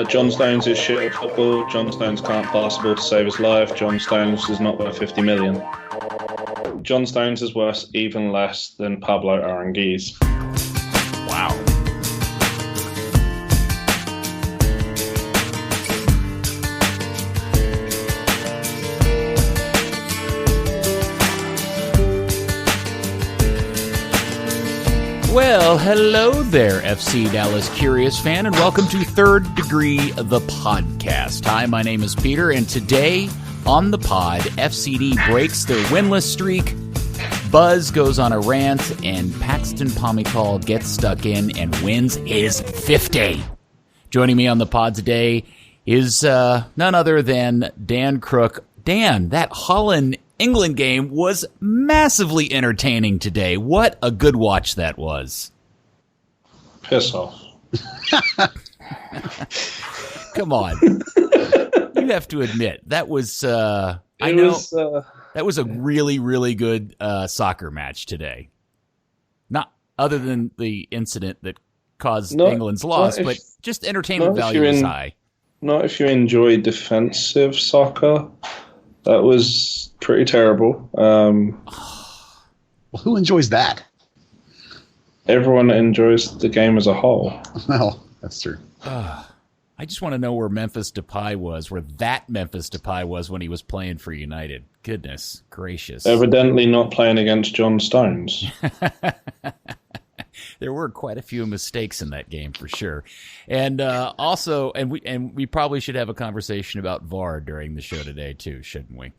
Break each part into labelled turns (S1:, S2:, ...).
S1: John Stones is shit at football. John Stones can't pass the ball to save his life. John Stones is not worth 50 million. John Stones is worth even less than Pablo Aranguiz.
S2: Wow. Well, hello there, FC Dallas Curious fan, and welcome to Third Degree, the podcast. Hi, my name is Peter, and today on the pod, FCD breaks their winless streak, Buzz goes on a rant, and Paxton Pomykal gets stuck in and wins his 50. Joining me on the pod today is none other than Dan Crook. Dan, that Holland-England game was massively entertaining today. What a good watch that was.
S1: Piss off.
S2: Come on. You have to admit, that was, that was a really, really good soccer match today. Not other than the incident that caused England's loss, but just entertainment value is high.
S1: Not if you enjoy defensive soccer. That was pretty terrible.
S3: Well, who enjoys that?
S1: Everyone enjoys the game as a whole.
S3: Well, that's true.
S2: I just want to know where Memphis Depay was, where that Memphis Depay was when he was playing for United. Goodness gracious.
S1: Evidently not playing against John Stones.
S2: There were quite a few mistakes in that game for sure. And also, we probably should have a conversation about VAR during the show today too, shouldn't we?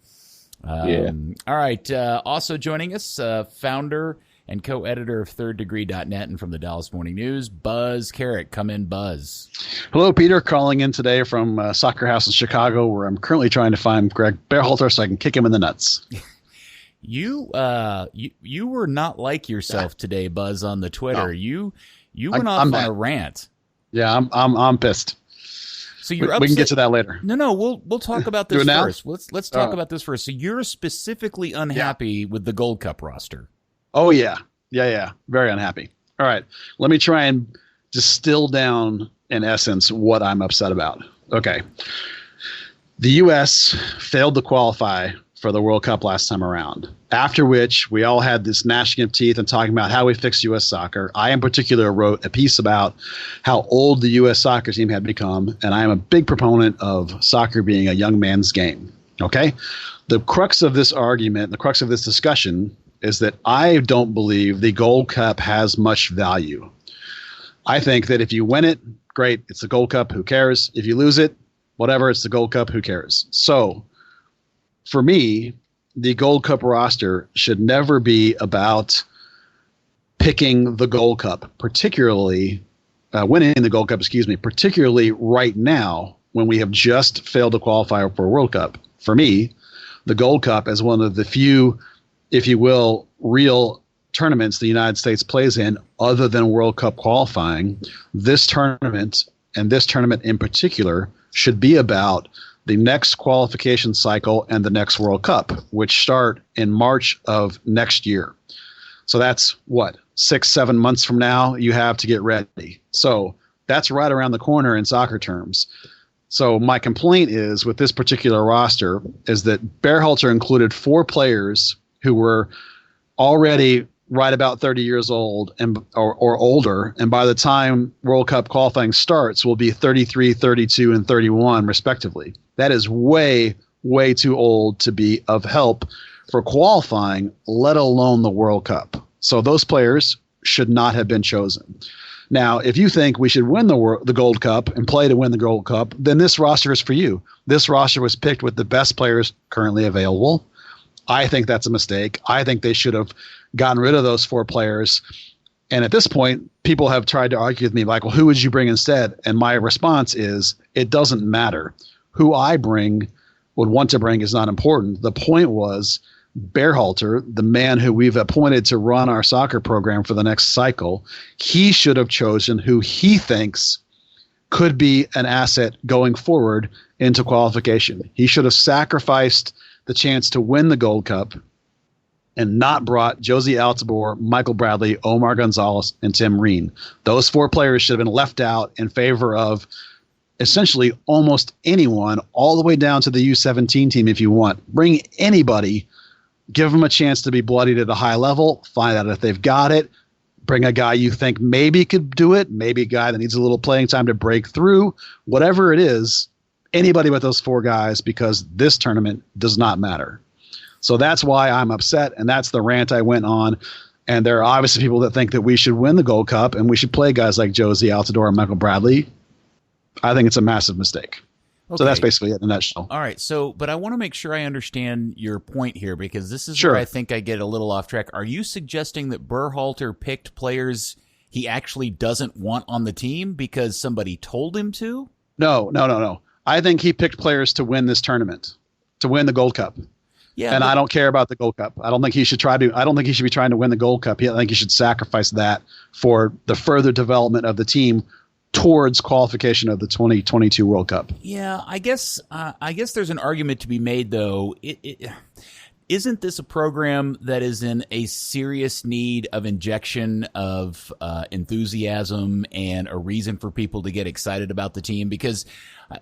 S1: Yeah.
S2: All right. Also joining us, founder and co-editor of thirddegree.net and from the Dallas Morning News, Buzz Carrick. Come in, Buzz.
S3: Hello, Peter. Calling in today from Soccer House in Chicago, where I'm currently trying to find Greg Berhalter so I can kick him in the nuts.
S2: You were not like yourself today, Buzz, on the Twitter. No. You went off on a rant.
S3: Yeah, I'm pissed.
S2: So you're
S3: we can get to that later.
S2: No, we'll talk about this first. Let's talk about this first. So you're specifically unhappy with the Gold Cup roster.
S3: Oh yeah. Very unhappy. All right, let me try and distill down in essence what I'm upset about. Okay, the U.S. failed to qualify for the World Cup last time around, after which we all had this gnashing of teeth and talking about how we fixed U.S. soccer. I, in particular, wrote a piece about how old the U.S. soccer team had become, and I am a big proponent of soccer being a young man's game. Okay? The crux of this argument, the crux of this discussion, is that I don't believe the Gold Cup has much value. I think that if you win it, great, it's the Gold Cup, who cares? If you lose it, whatever, it's the Gold Cup, who cares? So, for me, the Gold Cup roster should never be about picking the Gold Cup, particularly winning the Gold Cup, particularly right now when we have just failed to qualify for a World Cup. For me, the Gold Cup is one of the few, if you will, real tournaments the United States plays in other than World Cup qualifying. This tournament, and this tournament in particular, should be about the next qualification cycle and the next World Cup, which start in March of next year. So that's 6-7 months from now you have to get ready. So that's right around the corner in soccer terms. So my complaint is with this particular roster is that Berhalter included 4 players who were already right about 30 years old or older, and by the time World Cup qualifying starts will be 33, 32, and 31 respectively. That is way, way too old to be of help for qualifying, let alone the World Cup. So those players should not have been chosen. Now, if you think we should win the Gold Cup and play to win the Gold Cup, then this roster is for you. This roster was picked with the best players currently available. I think that's a mistake. I think they should have gotten rid of those 4 players. And at this point, people have tried to argue with me like, well, who would you bring instead? And my response is, it doesn't matter. Who I would want to bring is not important. The point was Berhalter, the man who we've appointed to run our soccer program for the next cycle, he should have chosen who he thinks could be an asset going forward into qualification. He should have sacrificed the chance to win the Gold Cup and not brought Josie Altidore, Michael Bradley, Omar Gonzalez, and Tim Reen. Those 4 players should have been left out in favor of essentially almost anyone, all the way down to the U17 team if you want. Bring anybody, give them a chance to be bloodied at a high level, find out if they've got it, bring a guy you think maybe could do it, maybe a guy that needs a little playing time to break through, whatever it is, anybody but those 4 guys, because this tournament does not matter. So that's why I'm upset, and that's the rant I went on. And there are obviously people that think that we should win the Gold Cup and we should play guys like Josie Altidore and Michael Bradley. I think it's a massive mistake. Okay. So that's basically it in a nutshell.
S2: All right. So, but I want to make sure I understand your point here, because this is
S3: Sure.
S2: where I think I get a little off track. Are you suggesting that Berhalter picked players he actually doesn't want on the team because somebody told him to?
S3: No. I think he picked players to win this tournament, to win the Gold Cup.
S2: Yeah,
S3: and I don't care about the Gold Cup. I don't think he should be trying to win the Gold Cup. I think he should sacrifice that for the further development of the team towards qualification of the 2022 World Cup.
S2: Yeah, I guess there's an argument to be made, though. Isn't this a program that is in a serious need of injection of enthusiasm and a reason for people to get excited about the team? Because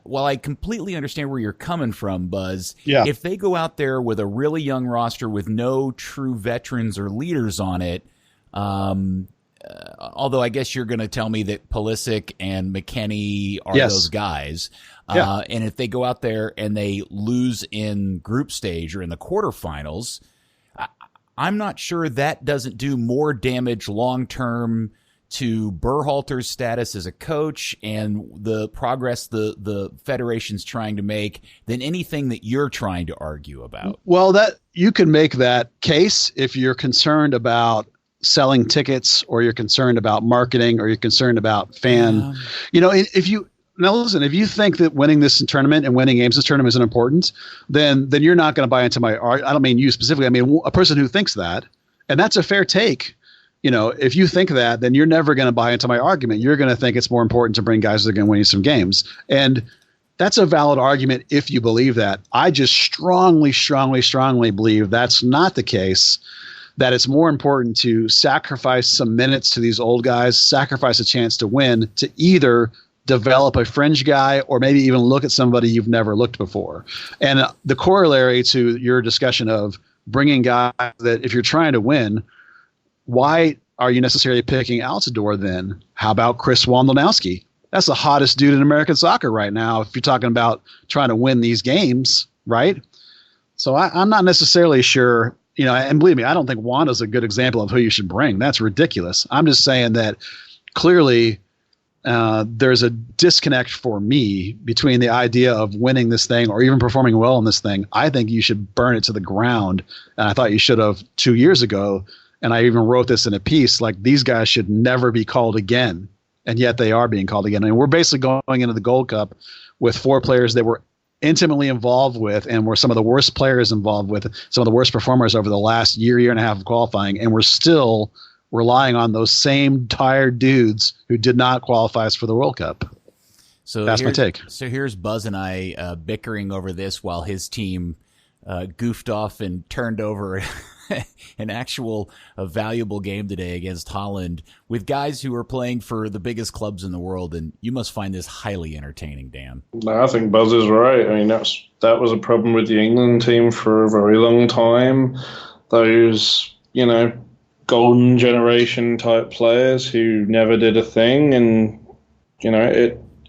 S2: while I completely understand where you're coming from, Buzz, if they go out there with a really young roster with no true veterans or leaders on it, although I guess you're going to tell me that Pulisic and McKennie are those guys. And if they go out there and they lose in group stage or in the quarterfinals, I'm not sure that doesn't do more damage long-term to Berhalter's status as a coach and the progress the federation's trying to make than anything that you're trying to argue about.
S3: Well, that you can make that case if you're concerned about selling tickets, or you're concerned about marketing, or you're concerned about fan. If you think that winning this tournament and winning games this tournament isn't important, then you're not going to buy into my argument. I don't mean you specifically. I mean a person who thinks that, and that's a fair take. If you think that, then you're never going to buy into my argument. You're going to think it's more important to bring guys that are going to win you some games. And that's a valid argument if you believe that. I just strongly, strongly, strongly believe that's not the case, that it's more important to sacrifice some minutes to these old guys, sacrifice a chance to win, to either develop a fringe guy or maybe even look at somebody you've never looked before. And the corollary to your discussion of bringing guys that if you're trying to win, why are you necessarily picking Altidore then? How about Chris Wondolowski? That's the hottest dude in American soccer right now if you're talking about trying to win these games, right? So I'm not necessarily sure, and believe me, I don't think Wanda's a good example of who you should bring. That's ridiculous. I'm just saying that clearly there's a disconnect for me between the idea of winning this thing or even performing well in this thing. I think you should burn it to the ground. And I thought you should have 2 years ago. And I even wrote this in a piece, like these guys should never be called again. And yet they are being called again. I mean, we're basically going into the Gold Cup with 4 players that were intimately involved with and were some of the worst players involved with, some of the worst performers over the last year and a half of qualifying. And we're still relying on those same tired dudes who did not qualify us for the World Cup. So that's my take.
S2: So here's Buzz and I bickering over this while his team goofed off and turned over an actual valuable game today against Holland with guys who are playing for the biggest clubs in the world. And you must find this highly entertaining, Dan.
S1: No, I think Buzz is right. I mean, that was a problem with the England team for a very long time. Those, golden generation type players who never did a thing. And,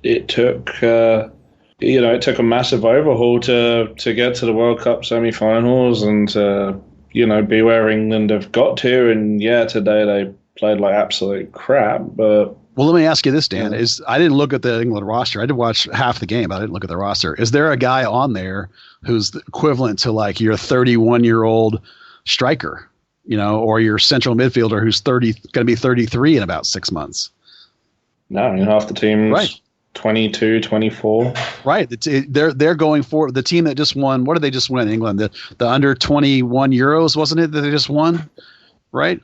S1: it took, it took a massive overhaul to get to the World Cup semi-finals and to, be where England have got to. And today they played like absolute crap. But
S3: well, let me ask you this, Dan. I didn't look at the England roster. I did watch half the game, but I didn't look at the roster. Is there a guy on there who's equivalent to like your 31-year-old striker, or your central midfielder who's going to be 33 in about 6 months?
S1: No, I mean, half the team's
S3: right.
S1: 22, 24.
S3: Right. They're going for the team that just won. What did they just win in England? The under 21 Euros, wasn't it, that they just won? Right.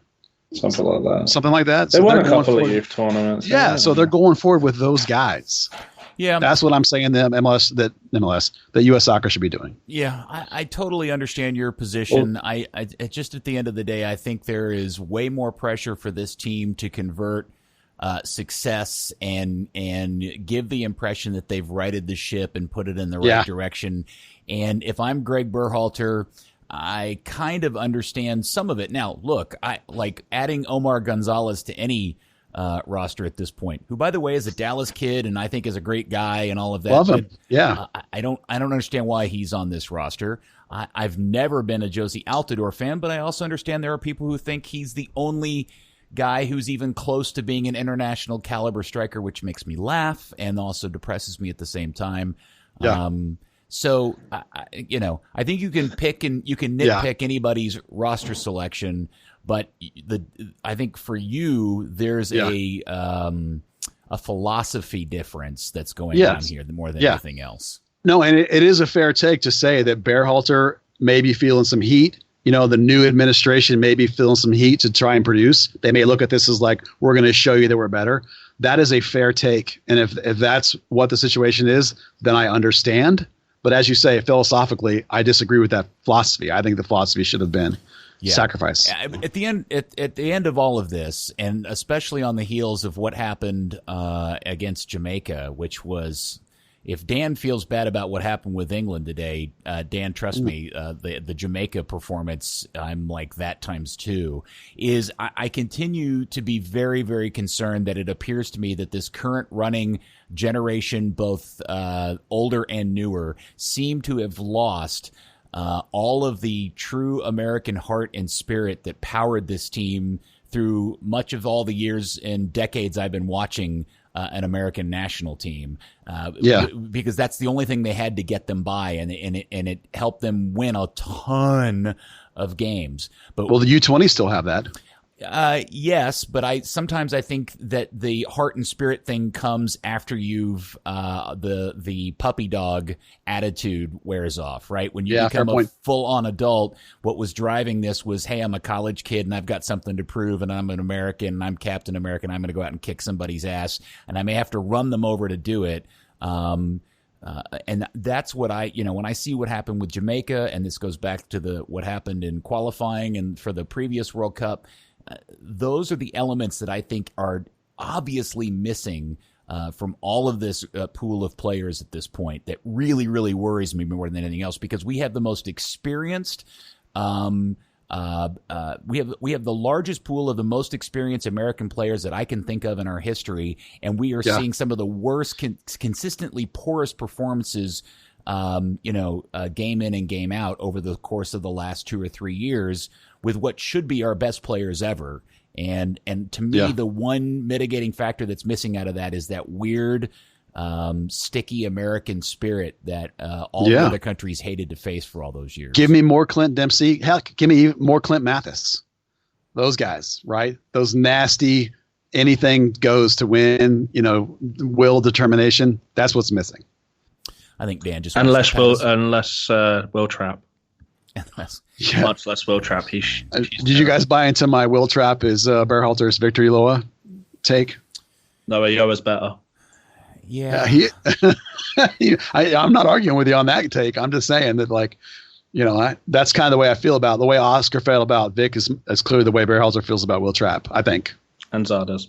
S1: Something like that.
S3: Something like that.
S1: They won a couple of youth tournaments.
S3: Yeah. So they're going forward with those guys.
S2: Yeah.
S3: That's what I'm saying that U.S. soccer should be doing.
S2: Yeah. I totally understand your position. Well, I just at the end of the day, I think there is way more pressure for this team to convert success and give the impression that they've righted the ship and put it in the right direction. And if I'm Greg Berhalter, I kind of understand some of it. Now, look, I like adding Omar Gonzalez to any roster at this point, who, by the way, is a Dallas kid and I think is a great guy and all of that.
S3: Love him. Yeah.
S2: I don't understand why he's on this roster. I've never been a Josie Altidore fan, but I also understand there are people who think he's the only guy who's even close to being an international caliber striker, which makes me laugh and also depresses me at the same time.
S3: Yeah.
S2: So, I think you can pick and you can nitpick anybody's roster selection, but I think for you, there's a philosophy difference that's going on here more than anything else.
S3: No, and it is a fair take to say that Berhalter may be feeling some heat. The new administration may be feeling some heat to try and produce. They may look at this as like, we're going to show you that we're better. That is a fair take. And if that's what the situation is, then I understand. But as you say, philosophically, I disagree with that philosophy. I think the philosophy should have been sacrifice.
S2: At the end of all of this, and especially on the heels of what happened against Jamaica, which was, if Dan feels bad about what happened with England today, Dan, trust me, the Jamaica performance, I'm like that times two, is I continue to be very, very concerned that it appears to me that this current running generation, both older and newer, seem to have lost all of the true American heart and spirit that powered this team through much of all the years and decades I've been watching an American national team, because that's the only thing they had to get them by, and it helped them win a ton of games. But
S3: the U20 still have that.
S2: Yes, but sometimes I think that the heart and spirit thing comes after you've the puppy dog attitude wears off, right? When you become a full-on adult, what was driving this was, hey, I'm a college kid and I've got something to prove, and I'm an American and I'm Captain America, and I'm going to go out and kick somebody's ass, and I may have to run them over to do it. And that's what when I see what happened with Jamaica, and this goes back to what happened in qualifying and for the previous World Cup. Those are the elements that I think are obviously missing from all of this pool of players at this point. That really, really worries me more than anything else, because we have the most experienced. We have the largest pool of the most experienced American players that I can think of in our history, and we are seeing some of the worst, consistently poorest performances. Game in and game out over the course of the last 2 or 3 years, with what should be our best players ever. And to me, the one mitigating factor that's missing out of that is that weird, sticky American spirit that all the other countries hated to face for all those years.
S3: Give me more Clint Dempsey. Heck, give me more Clint Mathis. Those guys, right? Those nasty, anything goes to win, will, determination. That's what's missing.
S2: I think Dan just
S1: unless Will Trapp.
S2: Much
S1: less Will Trapp.
S3: Did you guys buy into my Will Trapp is Berhalter's Victor Ulloa take?
S1: No, Ulloa's better.
S2: Yeah,
S3: I'm not arguing with you on that take. I'm just saying that, that's kind of the way I feel about it. The way Oscar felt about Vic is clearly the way Berhalter feels about Will Trapp, I think.
S1: And Zardes.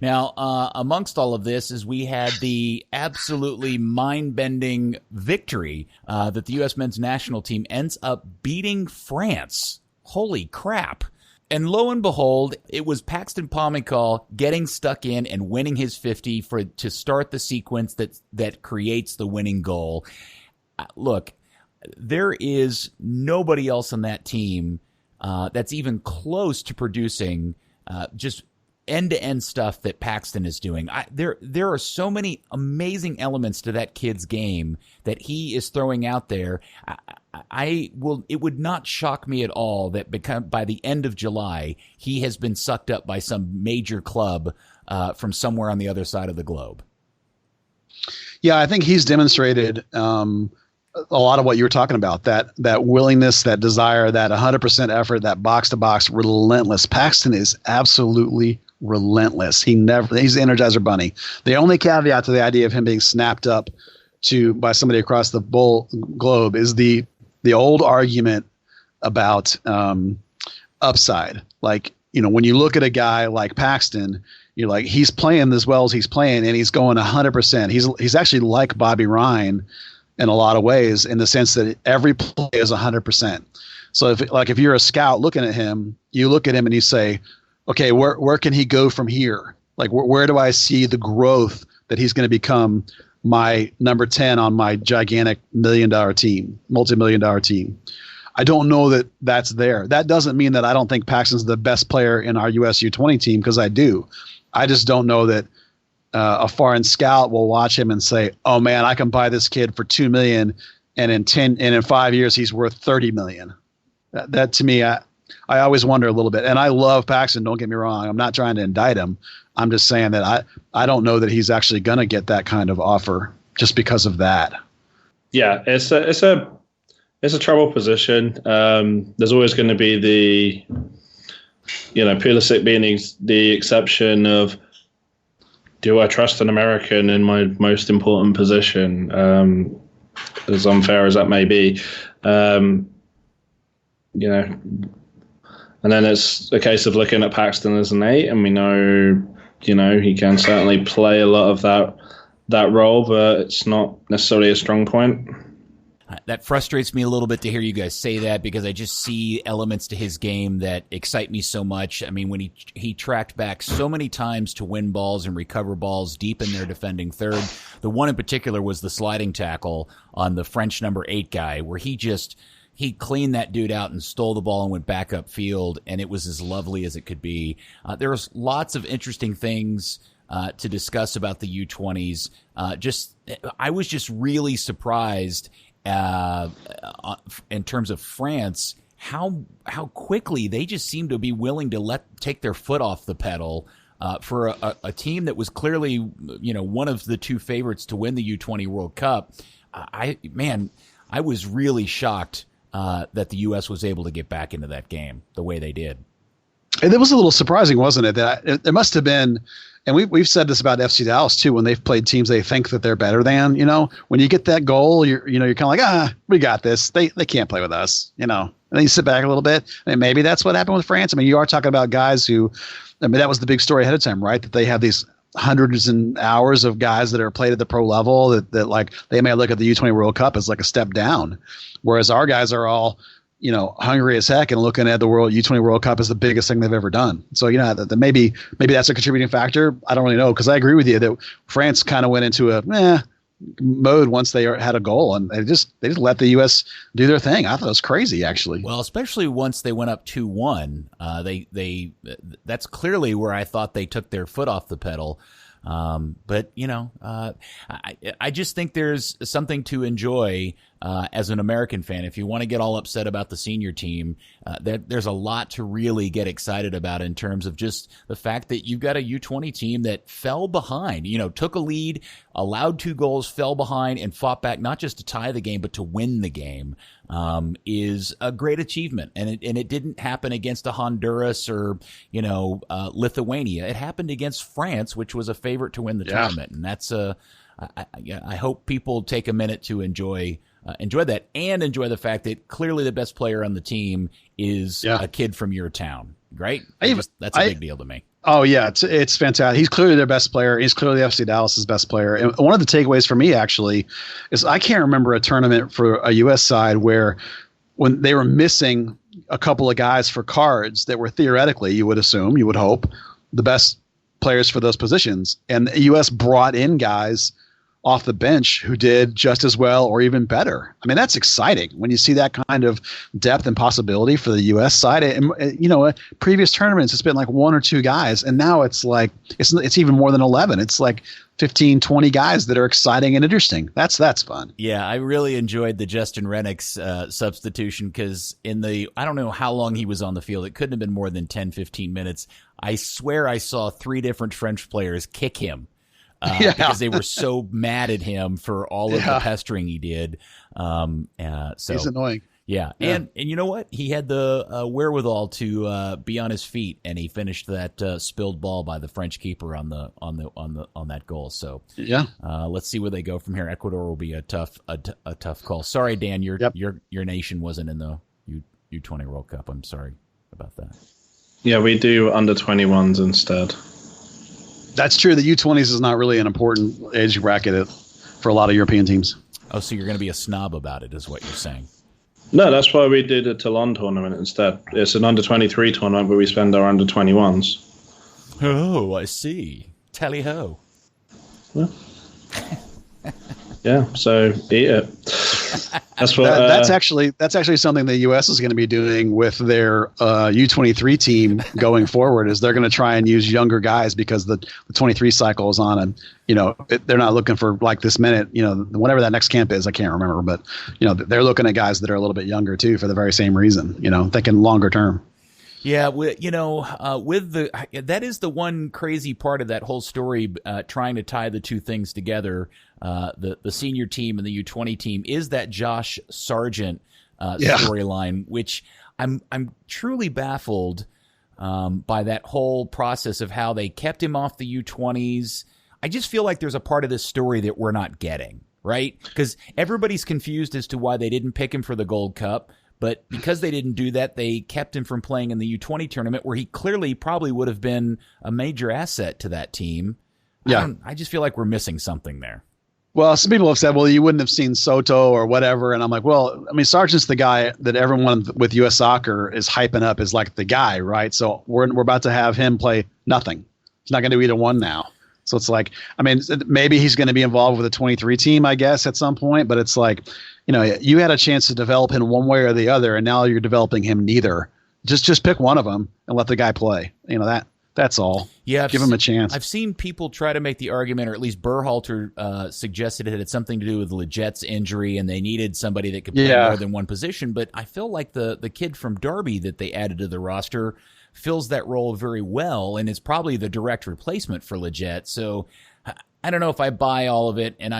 S2: Now, amongst all of this is we had the absolutely mind-bending victory that the U.S. men's national team ends up beating France. Holy crap. And lo and behold, it was Paxton Pomykal getting stuck in and winning his 50 to start the sequence that creates the winning goal. Look, there is nobody else on that team that's even close to producing just end-to-end stuff that Paxton is doing. There are so many amazing elements to that kid's game that he is throwing out there. It would not shock me at all that by the end of July, he has been sucked up by some major club from somewhere on the other side of the globe.
S3: Yeah, I think he's demonstrated a lot of what you were talking about, that willingness, that desire, that 100% effort, that box-to-box, relentless. Paxton is absolutely relentless. He's the Energizer Bunny. The only caveat to the idea of him being snapped up by somebody across the globe is the old argument about upside. Like, when you look at a guy like Paxton, You're like, he's playing as well as he's playing, and he's going 100%. He's actually like Bobby Ryan in a lot of ways, in the sense that every play is 100%. So if you're a scout looking at him, you look at him and you say, okay, where can he go from here? Like, where do I see the growth that he's going to become my number 10 on my gigantic multi-million-dollar team? I don't know that that's there. That doesn't mean that I don't think Paxton's the best player in our US U20 team, because I do. I just don't know that a foreign scout will watch him and say, "Oh man, I can buy this kid for $2 million, and in 5 years he's worth $30 million." That to me, I always wonder a little bit. And I love Paxton. Don't get me wrong. I'm not trying to indict him. I'm just saying that I don't know that he's actually going to get that kind of offer just because of that.
S1: Yeah, it's a trouble position. There's always going to be the, Pulisic being the exception of, do I trust an American in my most important position? As unfair as that may be, and then it's a case of looking at Paxton as an 8, and we know, he can certainly play a lot of that role, but it's not necessarily a strong point.
S2: That frustrates me a little bit to hear you guys say that, because I just see elements to his game that excite me so much. I mean, when he tracked back so many times to win balls and recover balls deep in their defending third. The one in particular was the sliding tackle on the French number 8 guy, where he cleaned that dude out and stole the ball and went back upfield, and it was as lovely as it could be. There was lots of interesting things to discuss about the U20s. I was just really surprised in terms of France, how quickly they just seem to be willing to take their foot off the pedal for a team that was clearly, one of the 2 favorites to win the U20 World Cup. I was really shocked that the U.S. was able to get back into that game the way they did.
S3: And it was a little surprising, wasn't it? That it must have been, and we've said this about FC Dallas too, when they've played teams they think that they're better than. When you get that goal, you're kind of like, we got this. They can't play with us. And then you sit back a little bit, and maybe that's what happened with France. I mean, you are talking about guys who, that was the big story ahead of time, right? That they have these hundreds and hours of guys that are played at the pro level that like they may look at the U20 World Cup as like a step down, whereas our guys are all, hungry as heck and looking at the U20 World Cup as the biggest thing they've ever done. So, that maybe that's a contributing factor. I don't really know, because I agree with you that France kind of went into a mode once they had a goal, and they just let the U.S. do their thing. I thought it was crazy, actually.
S2: Well, especially once they went up 2-1, that's clearly where I thought they took their foot off the pedal. But I just think there's something to enjoy as an American fan. If you want to get all upset about the senior team, there's a lot to really get excited about in terms of just the fact that you've got a U20 team that fell behind, took a lead, allowed 2 goals, fell behind, and fought back, not just to tie the game, but to win the game, is a great achievement. And it didn't happen against a Honduras or, Lithuania. It happened against France, which was a favorite to win the tournament. And that's I hope people take a minute to enjoy that, and enjoy the fact that clearly the best player on the team is a kid from your town, right? That's a big deal to me.
S3: Oh yeah, it's fantastic. He's clearly their best player. He's clearly FC Dallas's best player. And one of the takeaways for me actually is I can't remember a tournament for a U.S. side where when they were missing a couple of guys for cards that were theoretically, you would hope, the best players for those positions, and the U.S. brought in guys off the bench who did just as well or even better. I mean, that's exciting when you see that kind of depth and possibility for the U.S. side. And previous tournaments, it's been like 1 or 2 guys, and now it's like it's even more than 11. It's like 15, 20 guys that are exciting and interesting. That's fun.
S2: Yeah, I really enjoyed the Justin Rennick's substitution, because I don't know how long he was on the field. It couldn't have been more than 10, 15 minutes. I swear I saw 3 different French players kick him. Because they were so mad at him for all of the pestering he did. So
S3: he's annoying.
S2: Yeah. And you know what? He had the wherewithal to be on his feet, and he finished that spilled ball by the French keeper on that goal. So let's see where they go from here. Ecuador will be a tough call. Sorry, Dan, your nation wasn't in the U20 World Cup. I'm sorry about that.
S1: Yeah, we do under 21s instead.
S3: That's true. The U20s is not really an important age bracket for a lot of European teams.
S2: Oh, so you're going to be a snob about it, is what you're saying?
S1: No, that's why we did a Toulon tournament instead. It's an under-23 tournament where we spend our under-21s.
S2: Oh, I see. Tally-ho.
S1: Well, yeah, so eat it. That's what.
S3: That's actually something the U.S. is going to be doing with their U23 team going forward. Is they're going to try and use younger guys because the 23 cycle is on, and they're not looking for like this minute. Whatever that next camp is, I can't remember, but they're looking at guys that are a little bit younger too for the very same reason. Thinking longer term.
S2: Yeah, that is the one crazy part of that whole story, trying to tie the two things together. The senior team and the U20 team is that Josh Sargent storyline, which I'm truly baffled by that whole process of how they kept him off the U20s. I just feel like there's a part of this story that we're not getting, right? Because everybody's confused as to why they didn't pick him for the Gold Cup. But because they didn't do that, they kept him from playing in the U20 tournament where he clearly probably would have been a major asset to that team.
S3: Yeah.
S2: I just feel like we're missing something there.
S3: Well, some people have said, well, you wouldn't have seen Soto or whatever. And I'm like, well, I mean, Sargent's the guy that everyone with U.S. soccer is hyping up as like the guy, right? So we're about to have him play nothing. He's not going to do either one now. So it's like, I mean, maybe he's going to be involved with a 23 team, I guess, at some point. But it's like, you had a chance to develop him one way or the other, and now you're developing him neither. Just pick one of them and let the guy play. That's all.
S2: Yeah,
S3: give him a chance.
S2: I've seen people try to make the argument, or at least Berhalter suggested it had something to do with Leget's injury, and they needed somebody that could play more than one position. But I feel like the kid from Derby that they added to the roster fills that role very well and is probably the direct replacement for Leget. So I don't know if I buy all of it. And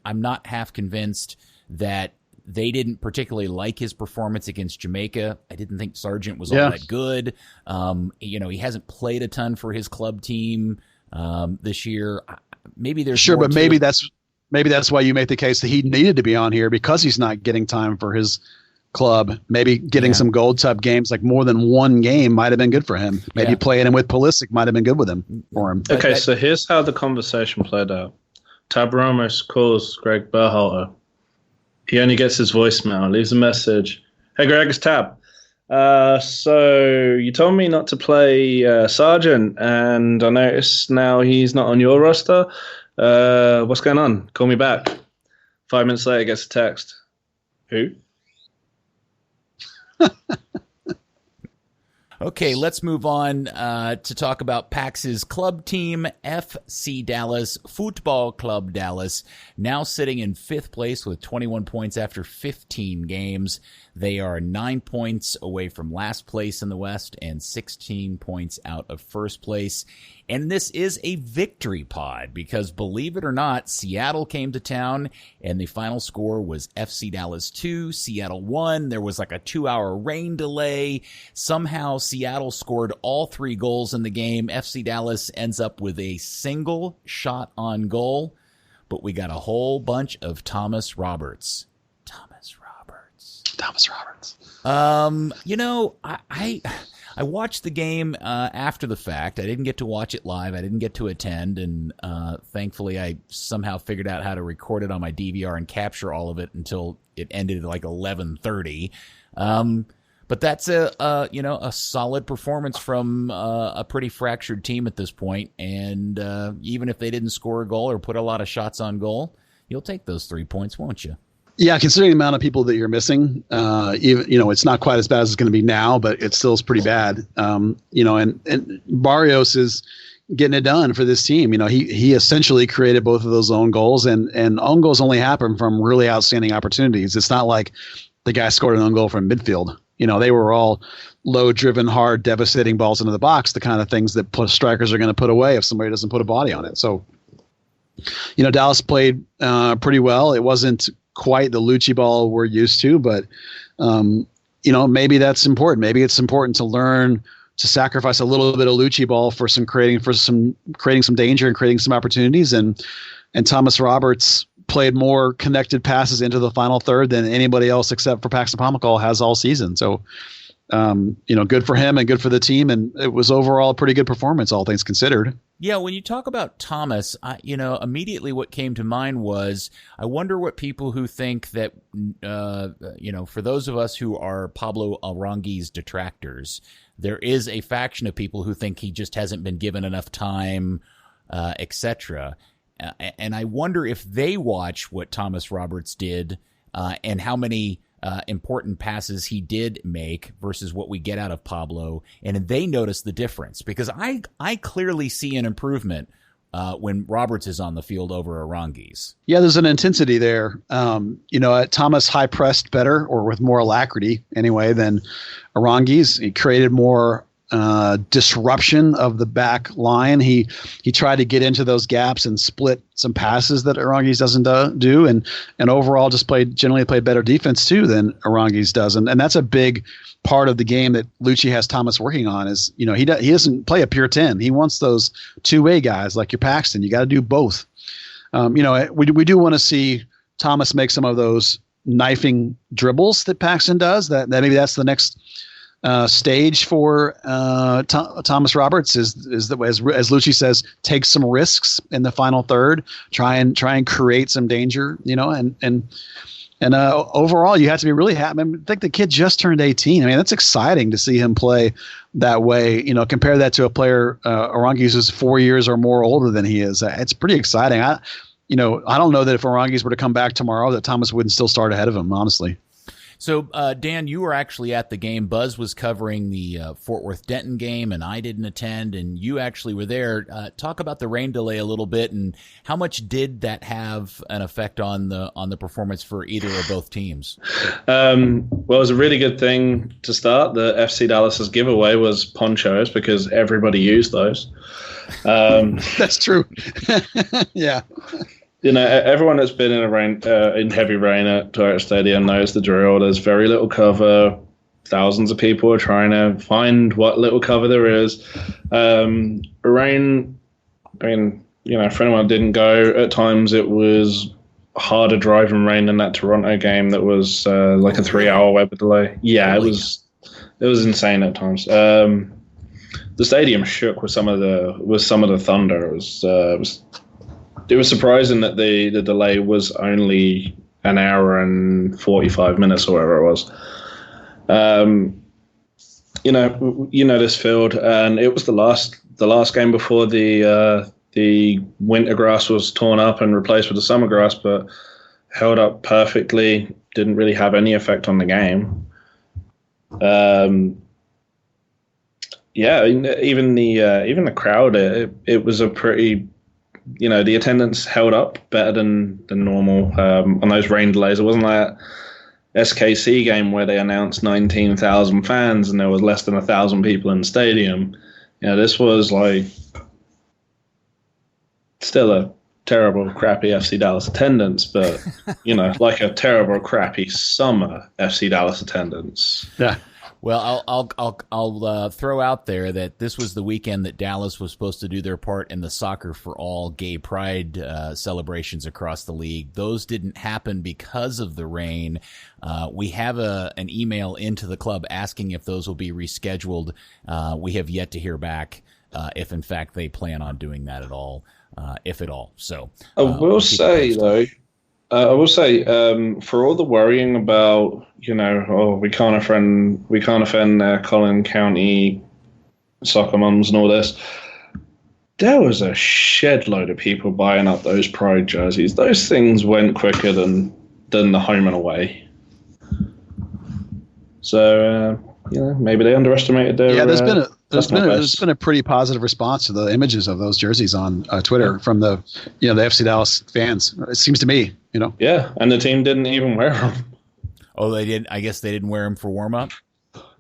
S2: I'm not half convinced that they didn't particularly like his performance against Jamaica. I didn't think Sargent was all that good. He hasn't played a ton for his club team this year. Maybe there's
S3: sure, but maybe that's why you make the case that he needed to be on here because he's not getting time for his club. Maybe getting some Gold Cup games, like more than one game, might have been good for him. Maybe playing him with Pulisic might have been good for him.
S1: Okay, so here's how the conversation played out. Tab Ramos calls Greg Berhalter. He only gets his voicemail, leaves a message. Hey, Greg, it's Tab. So you told me not to play Sargent, and I notice now he's not on your roster. What's going on? Call me back. 5 minutes later, gets a text. Who?
S2: Okay, let's move on to talk about Pax's club team, FC Dallas, Football Club Dallas, now sitting in 5th place with 21 points after 15 games. They are 9 points away from last place in the West and 16 points out of first place. And this is a victory pod because, believe it or not, Seattle came to town and the final score was FC Dallas 2, Seattle 1. There was like a 2-hour rain delay. Somehow Seattle scored all 3 goals in the game. FC Dallas ends up with a single shot on goal, but we got a whole bunch of Thomas Roberts. I watched the game after the fact. I didn't get to watch it live. I didn't get to attend, and thankfully I somehow figured out how to record it on my DVR and capture all of it until it ended at like 11:30. But that's a solid performance from a pretty fractured team at this point. And even if they didn't score a goal or put a lot of shots on goal, you'll take those 3 points, won't you?
S3: Yeah, considering the amount of people that you're missing, it's not quite as bad as it's going to be now, but it still is pretty bad. And Barrios is getting it done for this team. He essentially created both of those own goals, and own goals only happen from really outstanding opportunities. It's not like the guy scored an own goal from midfield. They were all low-driven, hard, devastating balls into the box, the kind of things that strikers are going to put away if somebody doesn't put a body on it. So, Dallas played pretty well. It wasn't quite the Luchi ball we're used to, but maybe that's important. Maybe it's important to learn to sacrifice a little bit of Luchi ball for creating some danger and creating some opportunities. And Thomas Roberts played more connected passes into the final third than anybody else except for Paxton Pomykal has all season. So Good for him and good for the team. And it was overall a pretty good performance, all things considered.
S2: Yeah, when you talk about Thomas, immediately what came to mind was, I wonder what people who think that, for those of us who are Pablo Arangui's detractors, there is a faction of people who think he just hasn't been given enough time, etc. And I wonder if they watch what Thomas Roberts did and how many important passes he did make versus what we get out of Pablo, and they notice the difference, because I clearly see an improvement when Roberts is on the field over Arangui's.
S3: Yeah, there's an intensity there. Thomas high pressed better, or with more alacrity anyway, than Arangui's. He created more disruption of the back line. He tried to get into those gaps and split some passes that Arangui's doesn't do, and overall just generally played better defense too than Arangui's does, and that's a big part of the game that Luchi has Thomas working on. Is he doesn't play a pure 10. He wants those two-way guys like your Paxton. You got to do both. We do want to see Thomas make some of those knifing dribbles that Paxton does. That maybe that's the next stage for Thomas Roberts is that, as Luchi says, take some risks in the final third, try and create some danger, and overall you have to be really happy. I think the kid just turned 18. I mean, that's exciting to see him play that way. Compare that to a player Arangui's who's 4 years or more older than he is. It's pretty exciting. I don't know that if Arangui's were to come back tomorrow that Thomas wouldn't still start ahead of him, honestly.
S2: So, Dan, you were actually at the game. Buzz was covering the Fort Worth Denton game, and I didn't attend, and you actually were there. Talk about the rain delay a little bit, and how much did that have an effect on the performance for either or both teams?
S1: Well, it was a really good thing to start. The FC Dallas's giveaway was ponchos, because everybody used those.
S3: That's true. Yeah.
S1: Everyone that's been in heavy rain at Toyota Stadium knows the drill. There's very little cover. Thousands of people are trying to find what little cover there is. Rain, for anyone that didn't go, at times it was harder driving rain than that Toronto game that was like a 3-hour weather delay. Yeah, it was insane at times. The stadium shook with some of the thunder. It was surprising that the delay was only an hour and 45 minutes or whatever it was. This field, and it was the last game before the winter grass was torn up and replaced with the summer grass, but held up perfectly. Didn't really have any effect on the game. Even the crowd, it was a pretty. The attendance held up better than normal on those rain delays. It wasn't like that SKC game where they announced 19,000 fans and there was less than 1,000 people in the stadium. This was like still a terrible, crappy FC Dallas attendance, but like a terrible, crappy summer FC Dallas attendance.
S3: Yeah.
S2: Well, I'll throw out there that this was the weekend that Dallas was supposed to do their part in the Soccer for All gay pride celebrations across the league. Those didn't happen because of the rain. We have an email into the club asking if those will be rescheduled. We have yet to hear back if, in fact, they plan on doing that at all, if at all. So
S1: I will say, for all the worrying about, we can't offend Collin County soccer mums and all this, there was a shed load of people buying up those Pride jerseys. Those things went quicker than the home and away. So, maybe they underestimated their...
S3: Yeah, there's been a pretty positive response to the images of those jerseys on Twitter from the FC Dallas fans. It seems to me,
S1: Yeah, and the team didn't even wear them.
S2: Oh, they did. I guess they didn't wear them for warm up.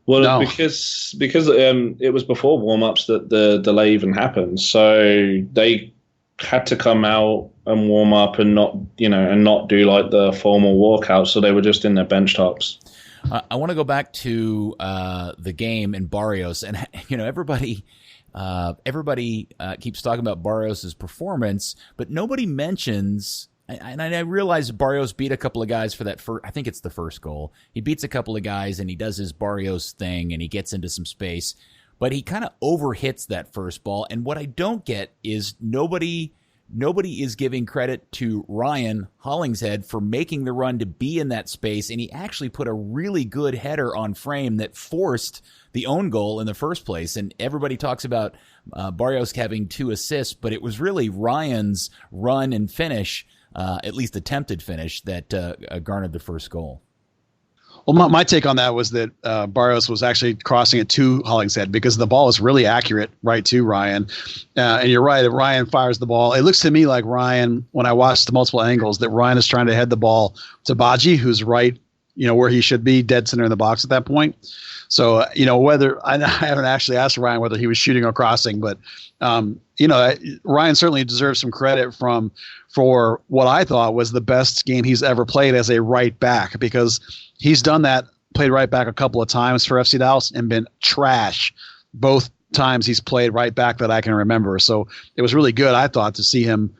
S1: Well, no. because it was before warm ups that the delay even happened, so they had to come out and warm up and not do like the formal walkout. So they were just in their bench tops.
S2: I want to go back to the game in Barrios, and everybody keeps talking about Barrios' performance, but nobody mentions and I realize Barrios beat a couple of guys for that first, I think it's the first goal. He beats a couple of guys and he does his Barrios thing and he gets into some space, but he kind of overhits that first ball. And what I don't get is nobody is giving credit to Ryan Hollingshead for making the run to be in that space, and he actually put a really good header on frame that forced the own goal in the first place. And everybody talks about Barrios having 2 assists, but it was really Ryan's run and finish, at least attempted finish, that garnered the first goal.
S3: Well, my take on that was that Barrios was actually crossing it to Hollingshead because the ball was really accurate right to Ryan. And you're right, if Ryan fires the ball, it looks to me like Ryan, when I watched the multiple angles, that Ryan is trying to head the ball to Baji, who's right, where he should be, dead center in the box at that point. So, whether I haven't actually asked Ryan whether he was shooting or crossing, but, Ryan certainly deserves some credit for what I thought was the best game he's ever played as a right back, because he's done that, played right back a couple of times for FC Dallas and been trash both times he's played right back that I can remember. So it was really good, I thought, to see him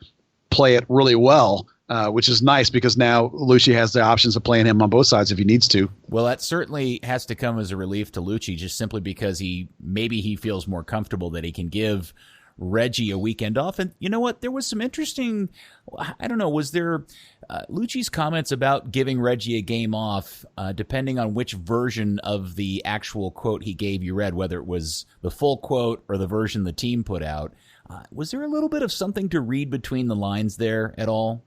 S3: play it really well. Which is nice because now Luchi has the options of playing him on both sides if he needs to.
S2: Well, that certainly has to come as a relief to Luchi, just simply because maybe he feels more comfortable that he can give Reggie a weekend off. And you know what? There was some interesting, I don't know, was there Luchi's comments about giving Reggie a game off, depending on which version of the actual quote he gave you read, whether it was the full quote or the version the team put out. Was there a little bit of something to read between the lines there at all?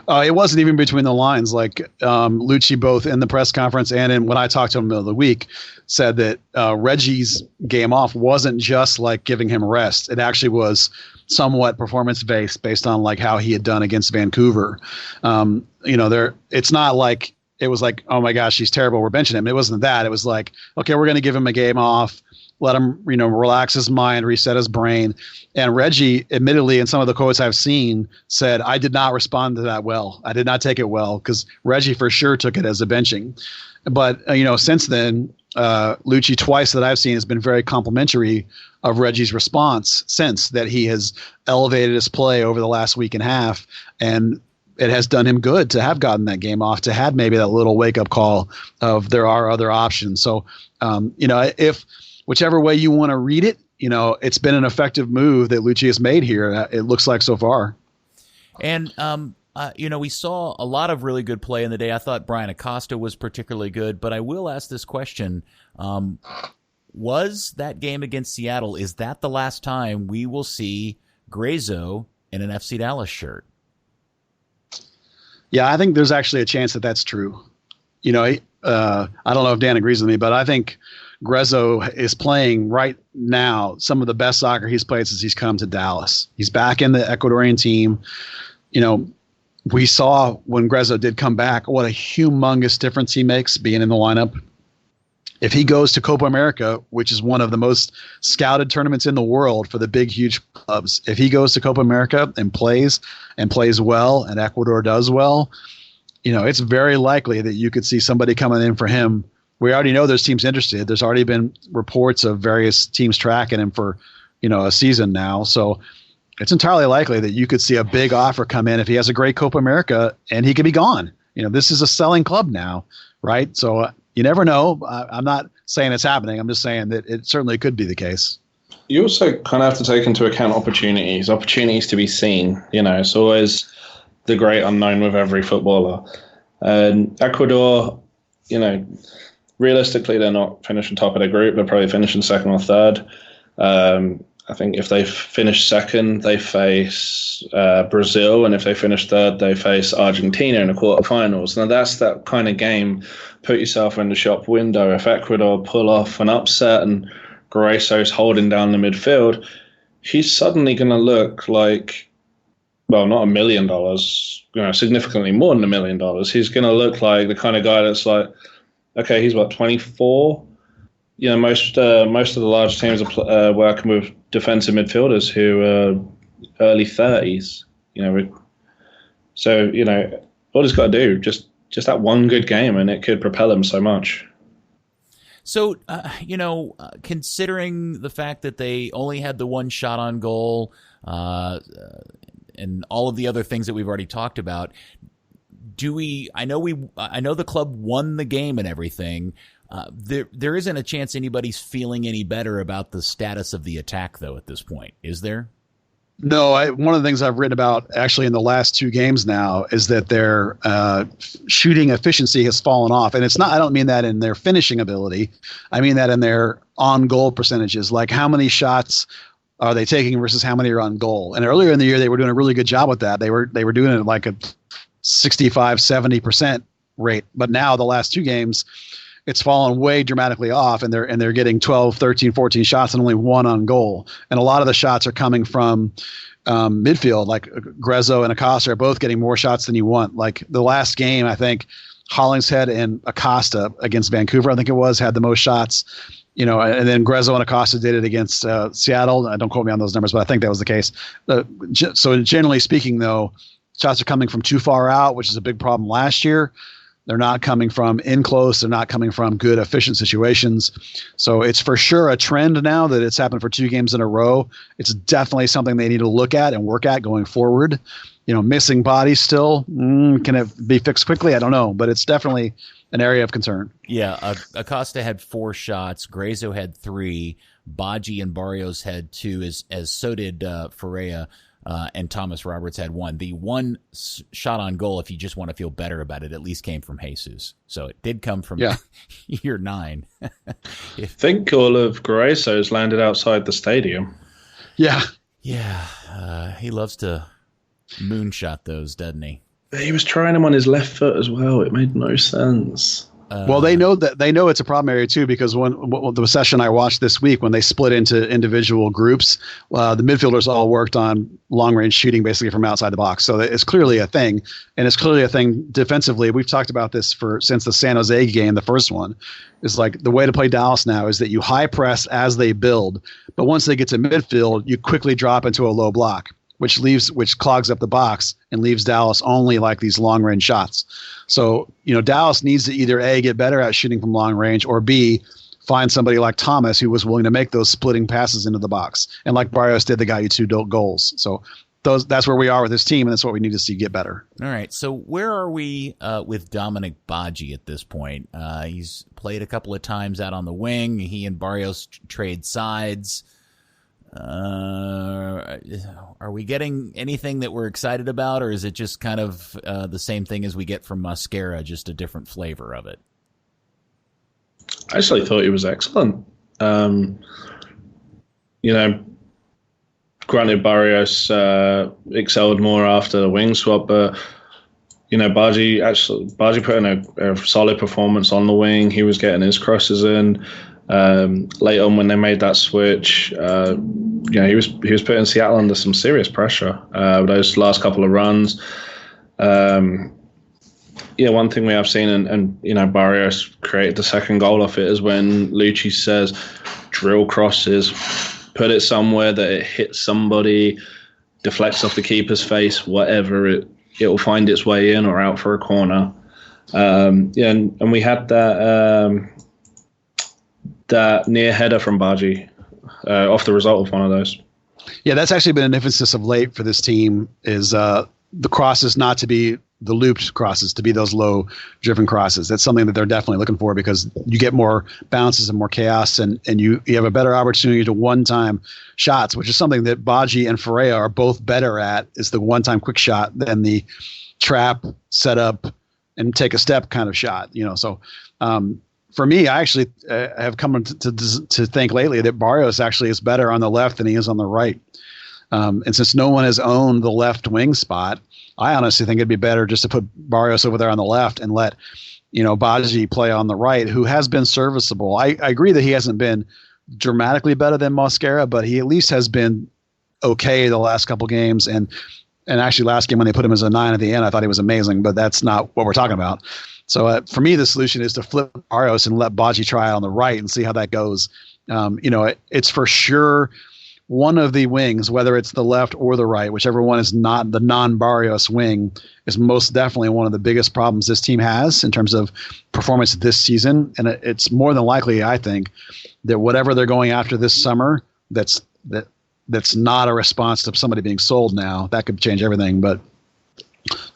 S3: It wasn't even between the lines. Like Luchi, both in the press conference and when I talked to him in the middle of the week, said that Reggie's game off wasn't just like giving him rest. It actually was somewhat performance based on like how he had done against Vancouver. It's not like it was like, oh my gosh, he's terrible, we're benching him. It wasn't that. It was like, okay, we're going to give him a game off. Let him, relax his mind, reset his brain. And Reggie, admittedly, in some of the quotes I've seen, said, I did not respond to that well. I did not take it well, because Reggie for sure took it as a benching. But, since then, Luchi twice that I've seen has been very complimentary of Reggie's response since that he has elevated his play over the last week and a half. And it has done him good to have gotten that game off, to have maybe that little wake-up call of there are other options. So, if whichever way you want to read it, it's been an effective move that Luchi has made here. It looks like so far.
S2: And, we saw a lot of really good play in the day. I thought Brian Acosta was particularly good, but I will ask this question. Was that game against Seattle, is that the last time we will see Grazo in an FC Dallas shirt?
S3: Yeah, I think there's actually a chance that that's true. I don't know if Dan agrees with me, but I think Grazo is playing right now some of the best soccer he's played since he's come to Dallas. He's back in the Ecuadorian team. We saw when Grazo did come back what a humongous difference he makes being in the lineup. If he goes to Copa America, which is one of the most scouted tournaments in the world for the big, huge clubs, if he goes to Copa America and plays well, and Ecuador does well, it's very likely that you could see somebody coming in for him. We already know there's teams interested. There's already been reports of various teams tracking him for, a season now. So it's entirely likely that you could see a big offer come in if he has a great Copa America and he could be gone. This is a selling club now, right? So you never know. I'm not saying it's happening. I'm just saying that it certainly could be the case.
S1: You also kind of have to take into account opportunities to be seen. It's always the great unknown with every footballer. And Ecuador, realistically, they're not finishing top of the group. They're probably finishing second or third. I think if they finish second, they face Brazil, and if they finish third, they face Argentina in the quarterfinals. Now, that's that kind of game. Put yourself in the shop window. If Ecuador pull off an upset and Grazo's holding down the midfield, he's suddenly going to look like, well, not $1 million, significantly more than $1 million. He's going to look like the kind of guy that's like, okay, he's 24. Most of the large teams are working with defensive midfielders who are early 30s. So all he's got to do just that one good game, and it could propel him so much.
S2: So considering the fact that they only had the one shot on goal, and all of the other things that we've already talked about. I know the club won the game and everything. There isn't a chance anybody's feeling any better about the status of the attack, though, at this point, is there?
S3: No, one of the things I've written about actually in the last 2 games now is that their shooting efficiency has fallen off. And it's not, I don't mean that in their finishing ability. I mean that in their on-goal percentages, like how many shots are they taking versus how many are on goal. And earlier in the year, they were doing a really good job with that. They were doing it like a 65, 70% rate. But now the last 2 games, it's fallen way dramatically off, and they're getting 12, 13, 14 shots and only 1 on goal. And a lot of the shots are coming from midfield, like Grezzo and Acosta are both getting more shots than you want. Like the last game, I think Hollingshead and Acosta against Vancouver, I think it was, had the most shots. And then Grezzo and Acosta did it against Seattle. Don't quote me on those numbers, but I think that was the case. So generally speaking, though, shots are coming from too far out, which is a big problem last year. They're not coming from in close. They're not coming from good, efficient situations. So it's for sure a trend now that it's happened for 2 games in a row. It's definitely something they need to look at and work at going forward. Missing bodies still. Can it be fixed quickly? I don't know, but it's definitely an area of concern.
S2: Yeah, Acosta had 4 shots. Grezzo had 3. Baji and Barrios had 2, as so did Ferreira. And Thomas Roberts had 1. The 1 shot on goal, if you just want to feel better about it, at least came from Jesus. So it did come from year 9.
S1: I think all of Grezzo's landed outside the stadium.
S3: Yeah.
S2: Yeah. He loves to moonshot those, doesn't he?
S1: He was trying them on his left foot as well. It made no sense.
S3: Well, they know it's a problem area too, because when the session I watched this week, when they split into individual groups, the midfielders all worked on long range shooting basically from outside the box. So it's clearly a thing, and it's clearly a thing defensively. We've talked about this since the San Jose game, the first one. Is like the way to play Dallas now is that you high press as they build, but once they get to midfield, you quickly drop into a low block, which clogs up the box and leaves Dallas only like these long range shots. So, Dallas needs to either A, get better at shooting from long range, or B, find somebody like Thomas who was willing to make those splitting passes into the box. And like Barrios did, they got you 2 goals. So that's where we are with this team, and that's what we need to see get better.
S2: All right. So where are we with Dominic Baji at this point? He's played a couple of times out on the wing. He and Barrios trade sides. Are we getting anything that we're excited about, or is it just kind of the same thing as we get from Mosquera, just a different flavor of it?
S1: I actually thought he was excellent. Granted, Barrios excelled more after the wing swap, but Baji put in a solid performance on the wing. He was getting his crosses in. Late on when they made that switch, he was putting Seattle under some serious pressure those last couple of runs. One thing we have seen, and Barrios created the second goal off it, is when Luchi says, drill crosses, put it somewhere that it hits somebody, deflects off the keeper's face, whatever, it will find its way in or out for a corner. And we had that near header from Baji off the result of one of those. Yeah,
S3: that's actually been an emphasis of late for this team, is the crosses not to be the looped crosses, to be those low-driven crosses. That's something that they're definitely looking for, because you get more bounces and more chaos, and you have a better opportunity to one-time shots, which is something that Baji and Ferreira are both better at, is the one-time quick shot than the trap, set up, and take a step kind of shot. So for me, I actually have come to think lately that Barrios actually is better on the left than he is on the right. And since no one has owned the left wing spot, I honestly think it'd be better just to put Barrios over there on the left and let, Baji play on the right, who has been serviceable. I agree that he hasn't been dramatically better than Mosquera, but he at least has been okay the last couple games. And actually last game when they put him as a 9 at the end, I thought he was amazing, but that's not what we're talking about. So for me, the solution is to flip Barrios and let Baji try on the right and see how that goes. It's for sure one of the wings, whether it's the left or the right, whichever one is not the non-Barrios wing, is most definitely one of the biggest problems this team has in terms of performance this season. And it's more than likely, I think, that whatever they're going after this summer, that that's not a response to somebody being sold now. That could change everything. But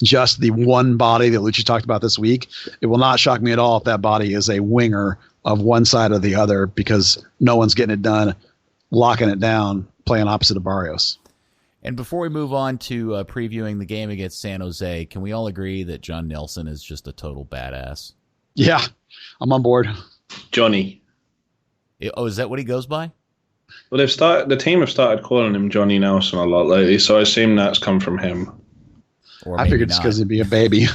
S3: just the one body that Luchi talked about this week, it will not shock me at all if that body is a winger of one side or the other, because no one's getting it done, locking it down, playing opposite of Barrios.
S2: And before we move on to previewing the game against San Jose, can we all agree that John Nelson is just a total badass?
S3: Yeah, I'm on board.
S1: Johnny.
S2: Oh, is that what he goes by?
S1: Well, the team have started calling him Johnny Nelson a lot lately, so I assume that's come from him.
S2: Or
S3: I figured it's because he'd be a baby.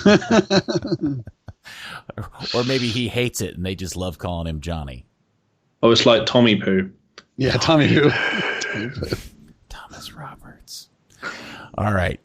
S2: Or maybe he hates it and they just love calling him Johnny.
S1: Oh, it's like Tommy Poo.
S3: Yeah, Tommy Poo.
S2: Thomas Roberts. All right.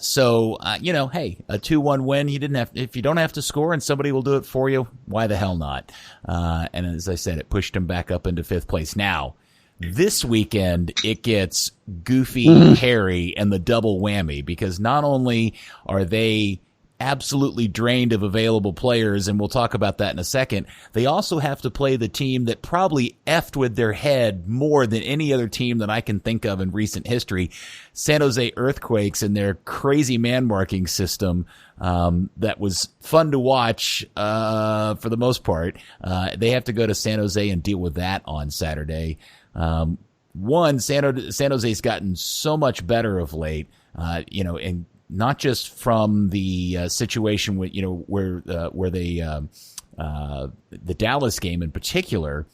S2: So, hey, a 2-1 win. If you don't have to score and somebody will do it for you, why the hell not? And as I said, it pushed him back up into 5th place. Now, this weekend, it gets goofy, hairy, and the double whammy, because not only are they absolutely drained of available players, and we'll talk about that in a second, they also have to play the team that probably effed with their head more than any other team that I can think of in recent history, San Jose Earthquakes, and their crazy man-marking system that was fun to watch for the most part. They have to go to San Jose and deal with that on Saturday. San Jose's gotten so much better of late, and not just from the situation with, where they the Dallas game in particular,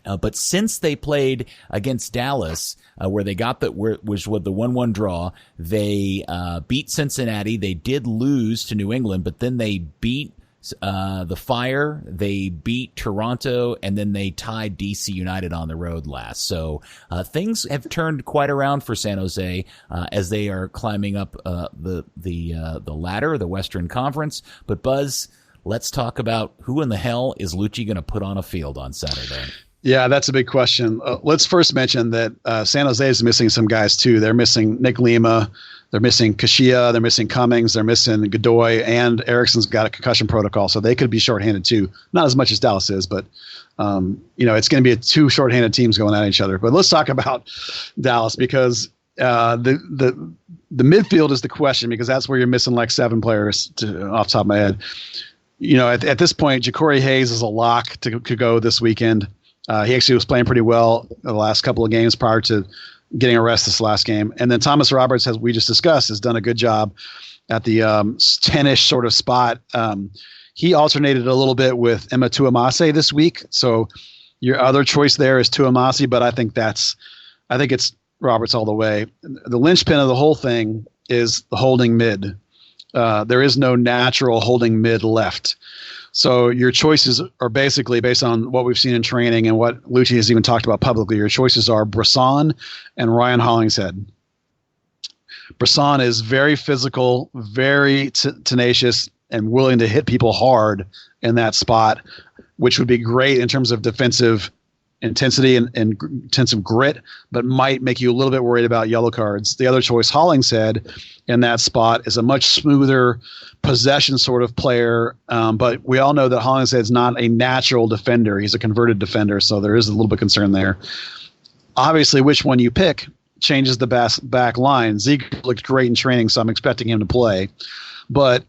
S2: but since they played against Dallas, where they got was with the 1-1 draw, they beat Cincinnati. They did lose to New England, but then they beat the Fire, they beat Toronto, and then they tied DC United on the road last. So things have turned quite around for San Jose as they are climbing up the ladder, the Western Conference. But Buzz, let's talk about who in the hell is Luchi going to put on a field on Saturday?
S3: Yeah, that's a big question. Let's first mention that San Jose is missing some guys too. They're missing Nick Lima. They're missing Kashia, they're missing Cummings, they're missing Godoy, and Erickson's got a concussion protocol, so they could be shorthanded too. Not as much as Dallas is, but it's going to be two shorthanded teams going at each other. But let's talk about Dallas, because the midfield is the question, because that's where you're missing like 7 players off the top of my head. At this point, Ja'Cory Hayes is a lock to go this weekend. He actually was playing pretty well the last couple of games prior to getting a rest this last game. And then Thomas Roberts, as we just discussed, has done a good job at the 10-ish sort of spot. He alternated a little bit with Emma Tuamase this week. So your other choice there is Tuamase, but I think it's Roberts all the way. The linchpin of the whole thing is the holding mid. There is no natural holding mid left. So your choices are basically based on what we've seen in training and what Luchi has even talked about publicly. Your choices are Brisson and Ryan Hollingshead. Brisson is very physical, very tenacious, and willing to hit people hard in that spot, which would be great in terms of defensive intensity and intensive grit, but might make you a little bit worried about yellow cards. The other choice, Hollingshead, in that spot is a much smoother possession sort of player, but we all know that Hollingshead is not a natural defender. He's a converted defender, so there is a little bit of concern there. Obviously, which one you pick changes the back line. Zeke looked great in training, so I'm expecting him to play. But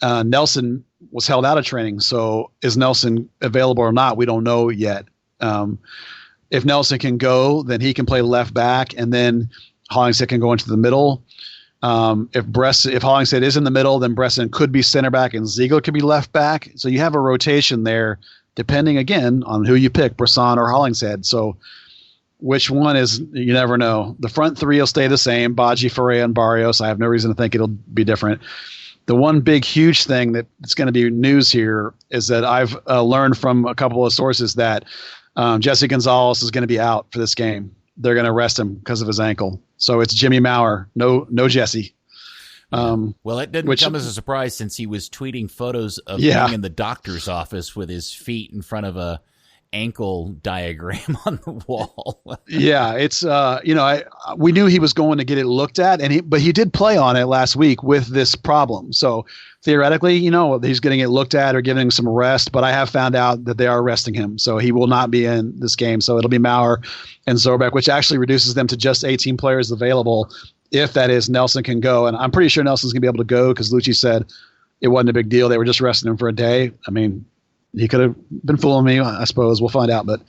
S3: Nelson was held out of training, so is Nelson available or not? We don't know yet. If Nelson can go, then he can play left back, and then Hollingshead can go into the middle. If Hollingshead is in the middle, then Bresson could be center back and Ziegler could be left back. So you have a rotation there, depending again on who you pick, Brisson or Hollingshead. So which one is, you never know. The front three will stay the same, Baji, Ferreira, and Barrios. I have no reason to think it'll be different. The one big, huge thing that's going to be news here is that I've learned from a couple of sources that Jesse Gonzalez is going to be out for this game. They're going to rest him because of his ankle. So it's Jimmy Maurer, no Jesse.
S2: Well, it didn't come as a surprise, since he was tweeting photos of being in the doctor's office with his feet in front of a ankle diagram on the wall.
S3: Yeah, it's we knew he was going to get it looked at, but he did play on it last week with this problem. So theoretically, he's getting it looked at or giving some rest. But I have found out that they are resting him, so he will not be in this game. So it'll be Maurer and Zorbeck, which actually reduces them to just 18 players available. If that is, Nelson can go, and I'm pretty sure Nelson's gonna be able to go because Luchi said it wasn't a big deal. They were just resting him for a day. I mean, he could have been fooling me, I suppose. We'll find out. But,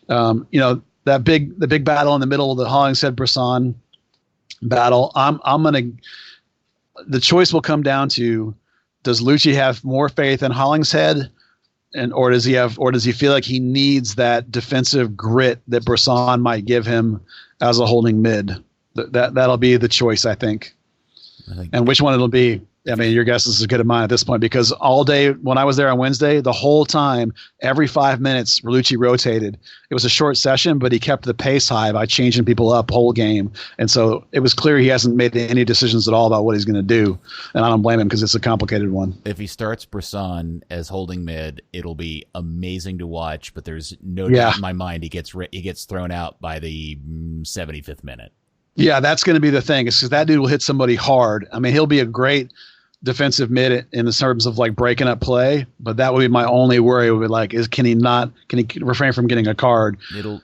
S3: the big battle in the middle of the Hollingshead-Brisson battle, the choice will come down to, does Luchi have more faith in Hollingshead, or does he feel like he needs that defensive grit that Brisson might give him as a holding mid? That'll be the choice, I think. And which one it'll be, I mean, your guess is as good as mine at this point, because all day when I was there on Wednesday, the whole time, every 5 minutes, Luchi rotated. It was a short session, but he kept the pace high by changing people up whole game. And so it was clear he hasn't made any decisions at all about what he's going to do. And I don't blame him because it's a complicated one.
S2: If he starts Brisson as holding mid, it'll be amazing to watch, but there's no doubt in my mind he gets thrown out by the 75th minute. Yeah,
S3: that's going to be the thing. It's because that dude will hit somebody hard. I mean, he'll be a great defensive mid in the terms of like breaking up play, but that would be my only worry. Would be like, can he refrain from getting a card?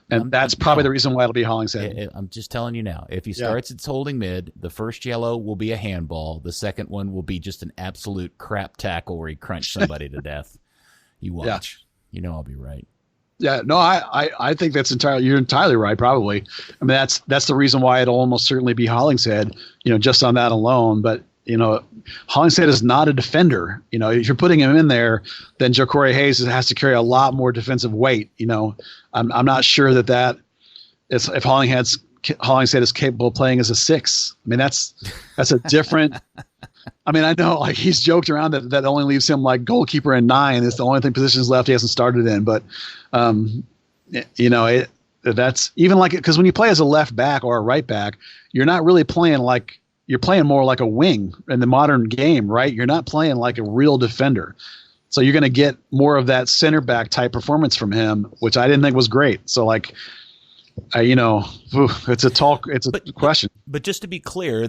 S3: That's probably the reason why it'll be Hollingshead.
S2: I'm just telling you now. If he starts its holding mid, the first yellow will be a handball. The second one will be just an absolute crap tackle where he crunched somebody to death. You watch. Yeah. I'll be right.
S3: Yeah, no, I think you're entirely right. Probably. I mean, that's the reason why it'll almost certainly be Hollingshead. Just on that alone, but. Hollingshead is not a defender. If you're putting him in there, then Ja'Cory Hayes has to carry a lot more defensive weight. I'm not sure that is if Hollingshead is capable of playing as a 6. I mean, that's a different. I mean, I know like he's joked around that only leaves him like goalkeeper and 9. It's the only positions left he hasn't started in. But that's even like because when you play as a left back or a right back, you're not really playing like. You're playing more like a wing in the modern game, right? You're not playing like a real defender. So you're going to get more of that center back type performance from him, which I didn't think was great. So like, it's a question.
S2: But just to be clear,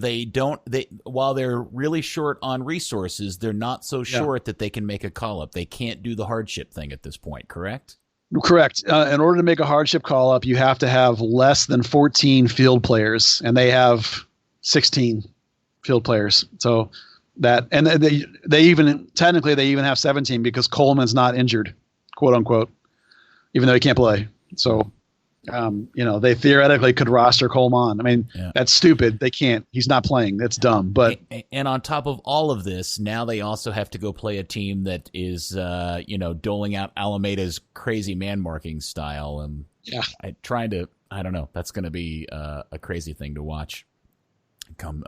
S2: while they're really short on resources, they're not so short that they can make a call up. They can't do the hardship thing at this point, correct?
S3: Correct. In order to make a hardship call up, you have to have less than 14 field players, and they have 16 field players. So that, and they even have 17 because Coleman's not injured, quote unquote, even though he can't play. So, they theoretically could roster Coleman. I mean, that's stupid. They can't. He's not playing. That's dumb. But
S2: and on top of all of this, now they also have to go play a team that is, doling out Alameda's crazy man marking style. And I don't know. That's going to be a crazy thing to watch. Come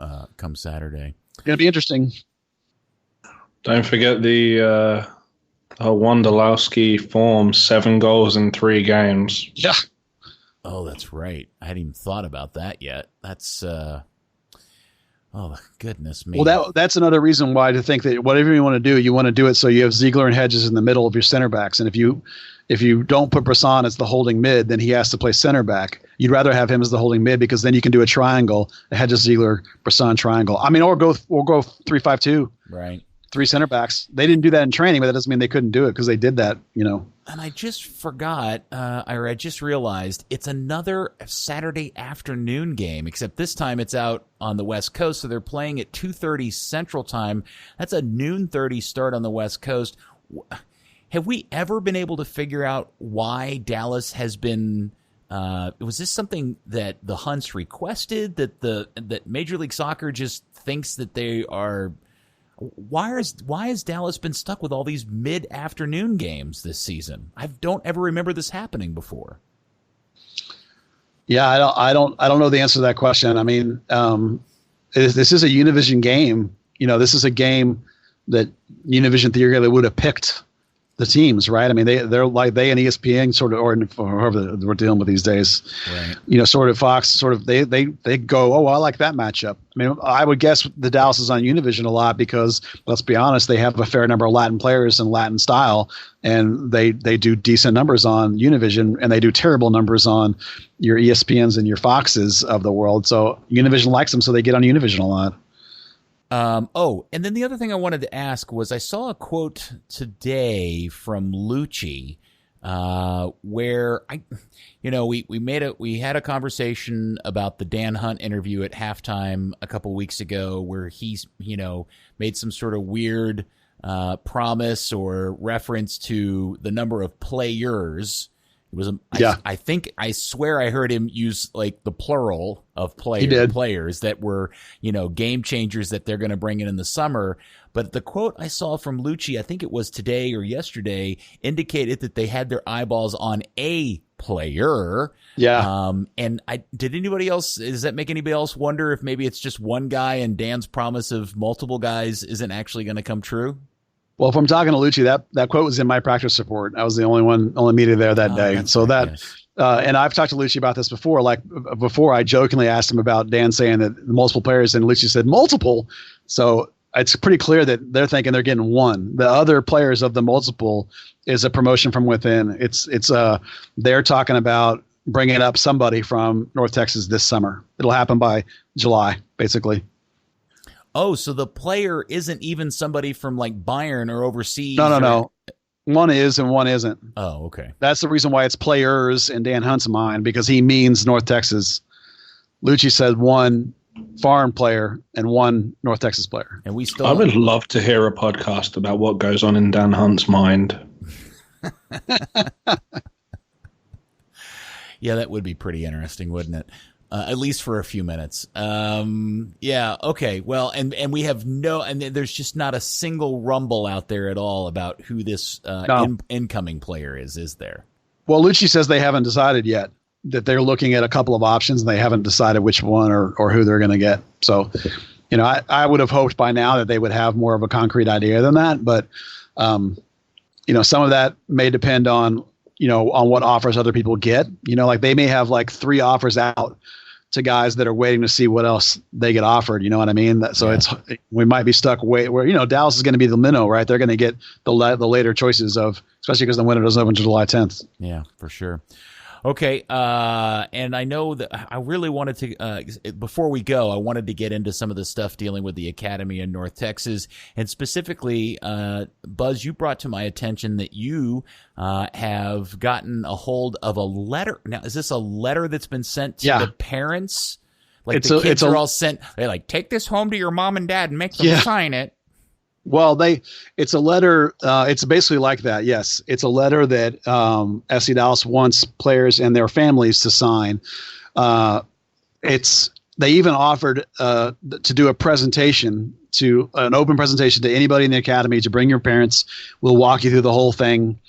S2: Saturday.
S3: It's gonna be interesting.
S1: Don't forget the Wondolowski form, 7 goals in 3 games.
S3: Yeah.
S2: Oh, that's right. I hadn't even thought about that yet. That's oh goodness me.
S3: Well, that's another reason why to think that whatever you want to do it so you have Ziegler and Hedges in the middle of your center backs, and if you don't put Brisson as the holding mid, then he has to play center back. You'd rather have him as the holding mid because then you can do a triangle, a Hedges, Ziegler, Brisson triangle. I mean, or go 3-5-2.
S2: Right.
S3: 3 center backs. They didn't do that in training, but that doesn't mean they couldn't do it because they did that,
S2: And I just forgot, I just realized it's another Saturday afternoon game, except this time it's out on the West Coast, so they're playing at 2:30 Central Time. That's a noon 30 start on the West Coast. Have we ever been able to figure out why Dallas has been? Was this something that the Hunts requested? That Major League Soccer just thinks that they are? Why has Dallas been stuck with all these mid-afternoon games this season? I don't ever remember this happening before.
S3: Yeah, I don't know the answer to that question. I mean, this is a Univision game. This is a game that Univision theoretically would have picked the teams, right? I mean, they're like they and ESPN sort of, or whoever we're dealing with these days,
S2: right.
S3: Sort of Fox, sort of they go, oh, I like that matchup. I mean, I would guess the Dallas is on Univision a lot because, let's be honest, they have a fair number of Latin players and Latin style, and they do decent numbers on Univision, and they do terrible numbers on your ESPNs and your Foxes of the world. So Univision likes them, so they get on Univision a lot.
S2: And then the other thing I wanted to ask was I saw a quote today from Luchi, where we had a conversation about the Dan Hunt interview at halftime a couple weeks ago, where he's, made some sort of weird, promise or reference to the number of players. It was, I swear I heard him use like the plural of players that were, game changers that they're going to bring in the summer. But the quote I saw from Luchi, I think it was today or yesterday, indicated that they had their eyeballs on a player.
S3: Yeah.
S2: Does that make anybody else wonder if maybe it's just one guy and Dan's promise of multiple guys isn't actually going to come true?
S3: Well, if I'm talking to Luchi, that quote was in my practice report. I was the only media there that day. So and I've talked to Luchi about this before. Like before, I jokingly asked him about Dan saying that multiple players, and Luchi said multiple. So it's pretty clear that they're thinking they're getting one. The other players of the multiple is a promotion from within. They're talking about bringing up somebody from North Texas this summer. It'll happen by July, basically.
S2: Oh, so the player isn't even somebody from like Bayern or overseas?
S3: No. One is and one isn't.
S2: Oh, okay.
S3: That's the reason why it's players in Dan Hunt's mind, because he means North Texas. Luchi said one foreign player and one North Texas player.
S2: And
S1: I would love to hear a podcast about what goes on in Dan Hunt's mind.
S2: Yeah, that would be pretty interesting, wouldn't it? At least for a few minutes. Yeah. Okay. Well, and we have and there's just not a single rumble out there at all about who this incoming player is there?
S3: Well, Luchi says they haven't decided yet, that they're looking at a couple of options and they haven't decided which one or who they're going to get. So, I would have hoped by now that they would have more of a concrete idea than that. But, some of that may depend on what offers other people get. Like they may have like 3 offers out to guys that are waiting to see what else they get offered. You know what I mean? We might be stuck where Dallas is going to be the minnow, right? They're going to get the later choices especially because the window doesn't open until July 10th.
S2: Yeah, for sure. Okay, and I know that I really wanted to, before we go, I wanted to get into some of the stuff dealing with the Academy in North Texas, and specifically, Buzz, you brought to my attention that you have gotten a hold of a letter. Now, is this a letter that's been sent to the parents? Like the kids are all sent, they're like, take this home to your mom and dad and make them sign it.
S3: Well, it's a letter. It's basically like that. Yes. It's a letter that FC Dallas wants players and their families to sign. They even offered to do a presentation, an open presentation to anybody in the academy, to bring your parents. We'll walk you through the whole thing.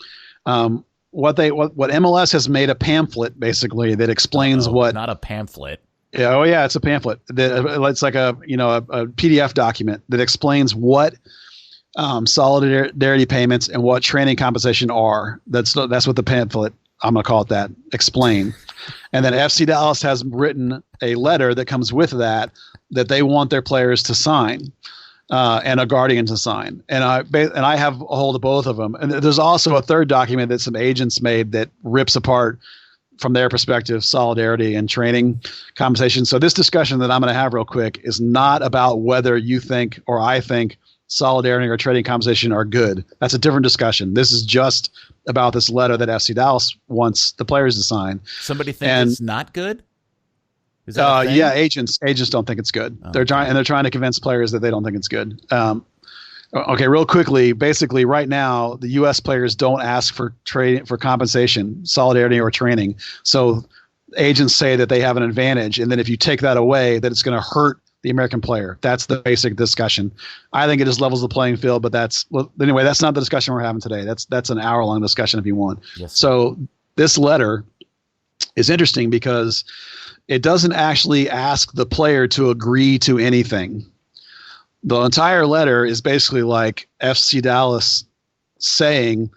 S3: What MLS has made a pamphlet basically that explains
S2: not a pamphlet.
S3: Yeah. Oh yeah. It's a pamphlet it's like a PDF document that explains what solidarity payments and what training compensation are. That's what the pamphlet, I'm going to call it that, explain. And then FC Dallas has written a letter that comes with that they want their players to sign, and a guardian to sign. And I have a hold of both of them. And there's also a third document that some agents made that rips apart, from their perspective, solidarity and training compensation. So this discussion that I'm going to have real quick is not about whether you think or I think solidarity or trading compensation are good. That's a different discussion. This is just about this letter that FC Dallas wants the players to sign.
S2: Somebody thinks it's not good? Is that
S3: yeah, agents don't think it's good. Oh, they're trying to convince players that they don't think it's good. Okay, real quickly, basically right now the US players don't ask for compensation, solidarity, or training. So agents say that they have an advantage, and then if you take that away, that it's going to hurt the American player. That's the basic discussion. I think it just levels the playing field, but that's not the discussion we're having today. That's an hour-long discussion if you want.
S2: Yes.
S3: So this letter is interesting because it doesn't actually ask the player to agree to anything. The entire letter is basically like FC Dallas saying,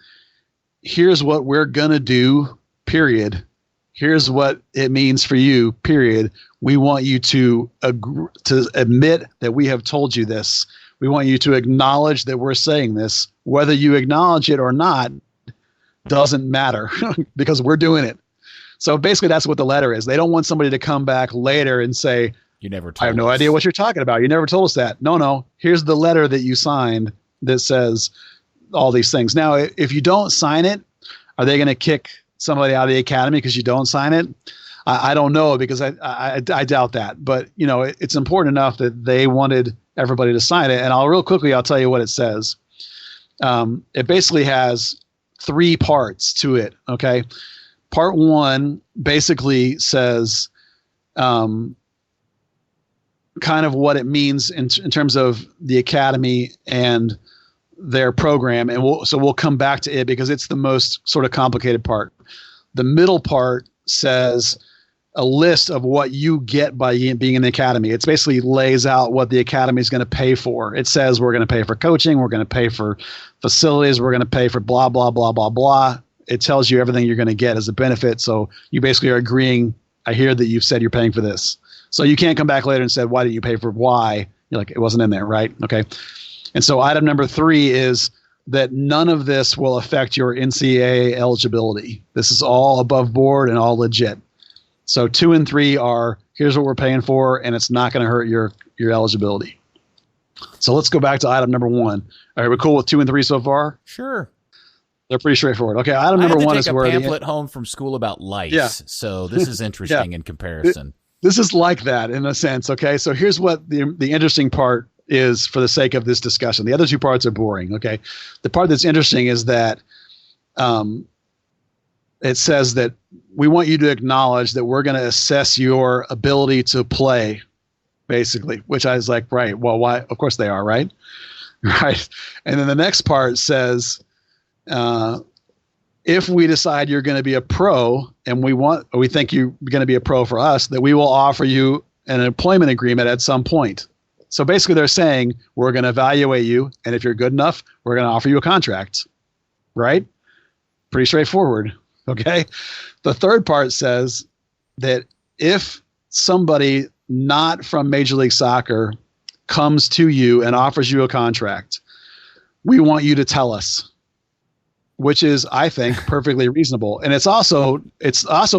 S3: here's what we're going to do, period. Here's what it means for you, period. We want you to admit that we have told you this. We want you to acknowledge that we're saying this. Whether you acknowledge it or not doesn't matter because we're doing it. So basically that's what the letter is. They don't want somebody to come back later and say,
S2: you never told
S3: I have no
S2: us.
S3: idea what you're talking about. You never told us that. No. Here's the letter that you signed that says all these things. Now, if you don't sign it, are they going to kick somebody out of the academy because you don't sign it? I don't know, because I doubt that. But, it's important enough that they wanted everybody to sign it. And I'll tell you what it says. It basically has 3 parts to it. Okay. Part 1 basically says kind of what it means in terms of the academy and their program. And we'll come back to it because it's the most sort of complicated part. The middle part says a list of what you get by being in the academy. It basically lays out what the academy is going to pay for. It says we're going to pay for coaching, we're going to pay for facilities, we're going to pay for blah, blah, blah, blah, blah. It tells you everything you're going to get as a benefit. So you basically are agreeing, I hear that you've said you're paying for this. So you can't come back later and say, why didn't you pay for Y? You're like, it wasn't in there, right? Okay. And so item number 3 is that none of this will affect your NCAA eligibility. This is all above board and all legit. So 2 and 3 are, here's what we're paying for, and it's not going to hurt your eligibility. So let's go back to item number 1. All right, we're cool with 2 and 3 so far?
S2: Sure.
S3: They're pretty straightforward. Okay, item number 1 is where
S2: I had to take a pamphlet home from school about lice, so this is interesting in comparison.
S3: This is like that in a sense, okay? So here's what the interesting part is for the sake of this discussion. The other 2 parts are boring, okay? The part that's interesting is that it says that we want you to acknowledge that we're going to assess your ability to play, basically, which I was like, right, well, why? Of course they are, right? Right. And then the next part says, if we decide you're going to be a pro and we think you're going to be a pro for us, that we will offer you an employment agreement at some point. So basically they're saying we're going to evaluate you, and if you're good enough, we're going to offer you a contract, right? Pretty straightforward. Okay. The third part says that if somebody not from Major League Soccer comes to you and offers you a contract, we want you to tell us, which is, I think, perfectly reasonable. And it's also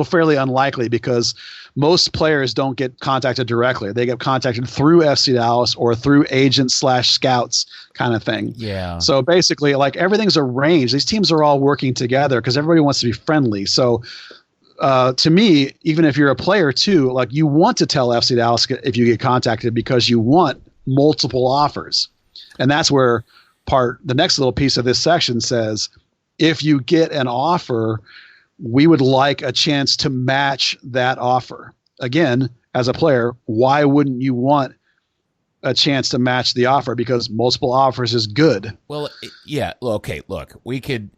S3: fairly unlikely because most players don't get contacted directly. They get contacted through FC Dallas or through agents/scouts kind of thing.
S2: Yeah.
S3: So basically, like, everything's arranged. These teams are all working together because everybody wants to be friendly. So to me, even if you're a player too, like, you want to tell FC Dallas if you get contacted because you want multiple offers. And that's where the next little piece of this section says, if you get an offer, we would like a chance to match that offer. Again, as a player, why wouldn't you want a chance to match the offer? Because multiple offers is good.
S2: Well, yeah. Okay. Look, we could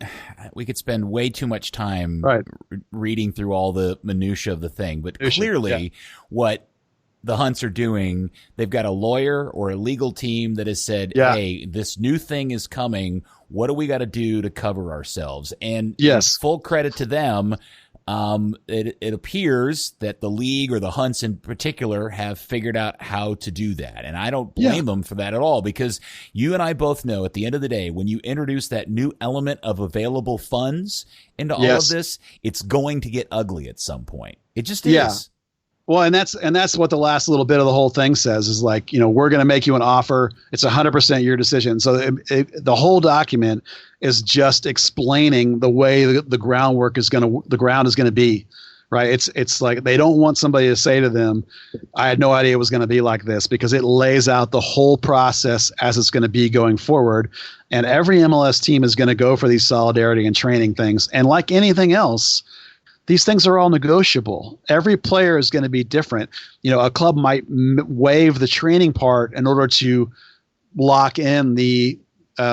S2: spend way too much time reading through all the minutia of the thing, but clearly, what the Hunts are doing, they've got a lawyer or a legal team that has said, "Hey, this new thing is coming. What do we got to do to cover ourselves?" And full credit to them. It appears that the league, or the Hunts in particular, have figured out how to do that. And I don't blame them for that at all, because you and I both know at the end of the day, when you introduce that new element of available funds into all of this, it's going to get ugly at some point. It just is.
S3: Well, and that's what the last little bit of the whole thing says is, like, we're going to make you an offer. It's 100% your decision. So the whole document is just explaining the way the ground is going to be, right? It's like they don't want somebody to say to them, I had no idea it was going to be like this, because it lays out the whole process as it's going to be going forward. And every MLS team is going to go for these solidarity and training things. And like anything else, these things are all negotiable. Every player is going to be different. A club might waive the training part in order to lock in the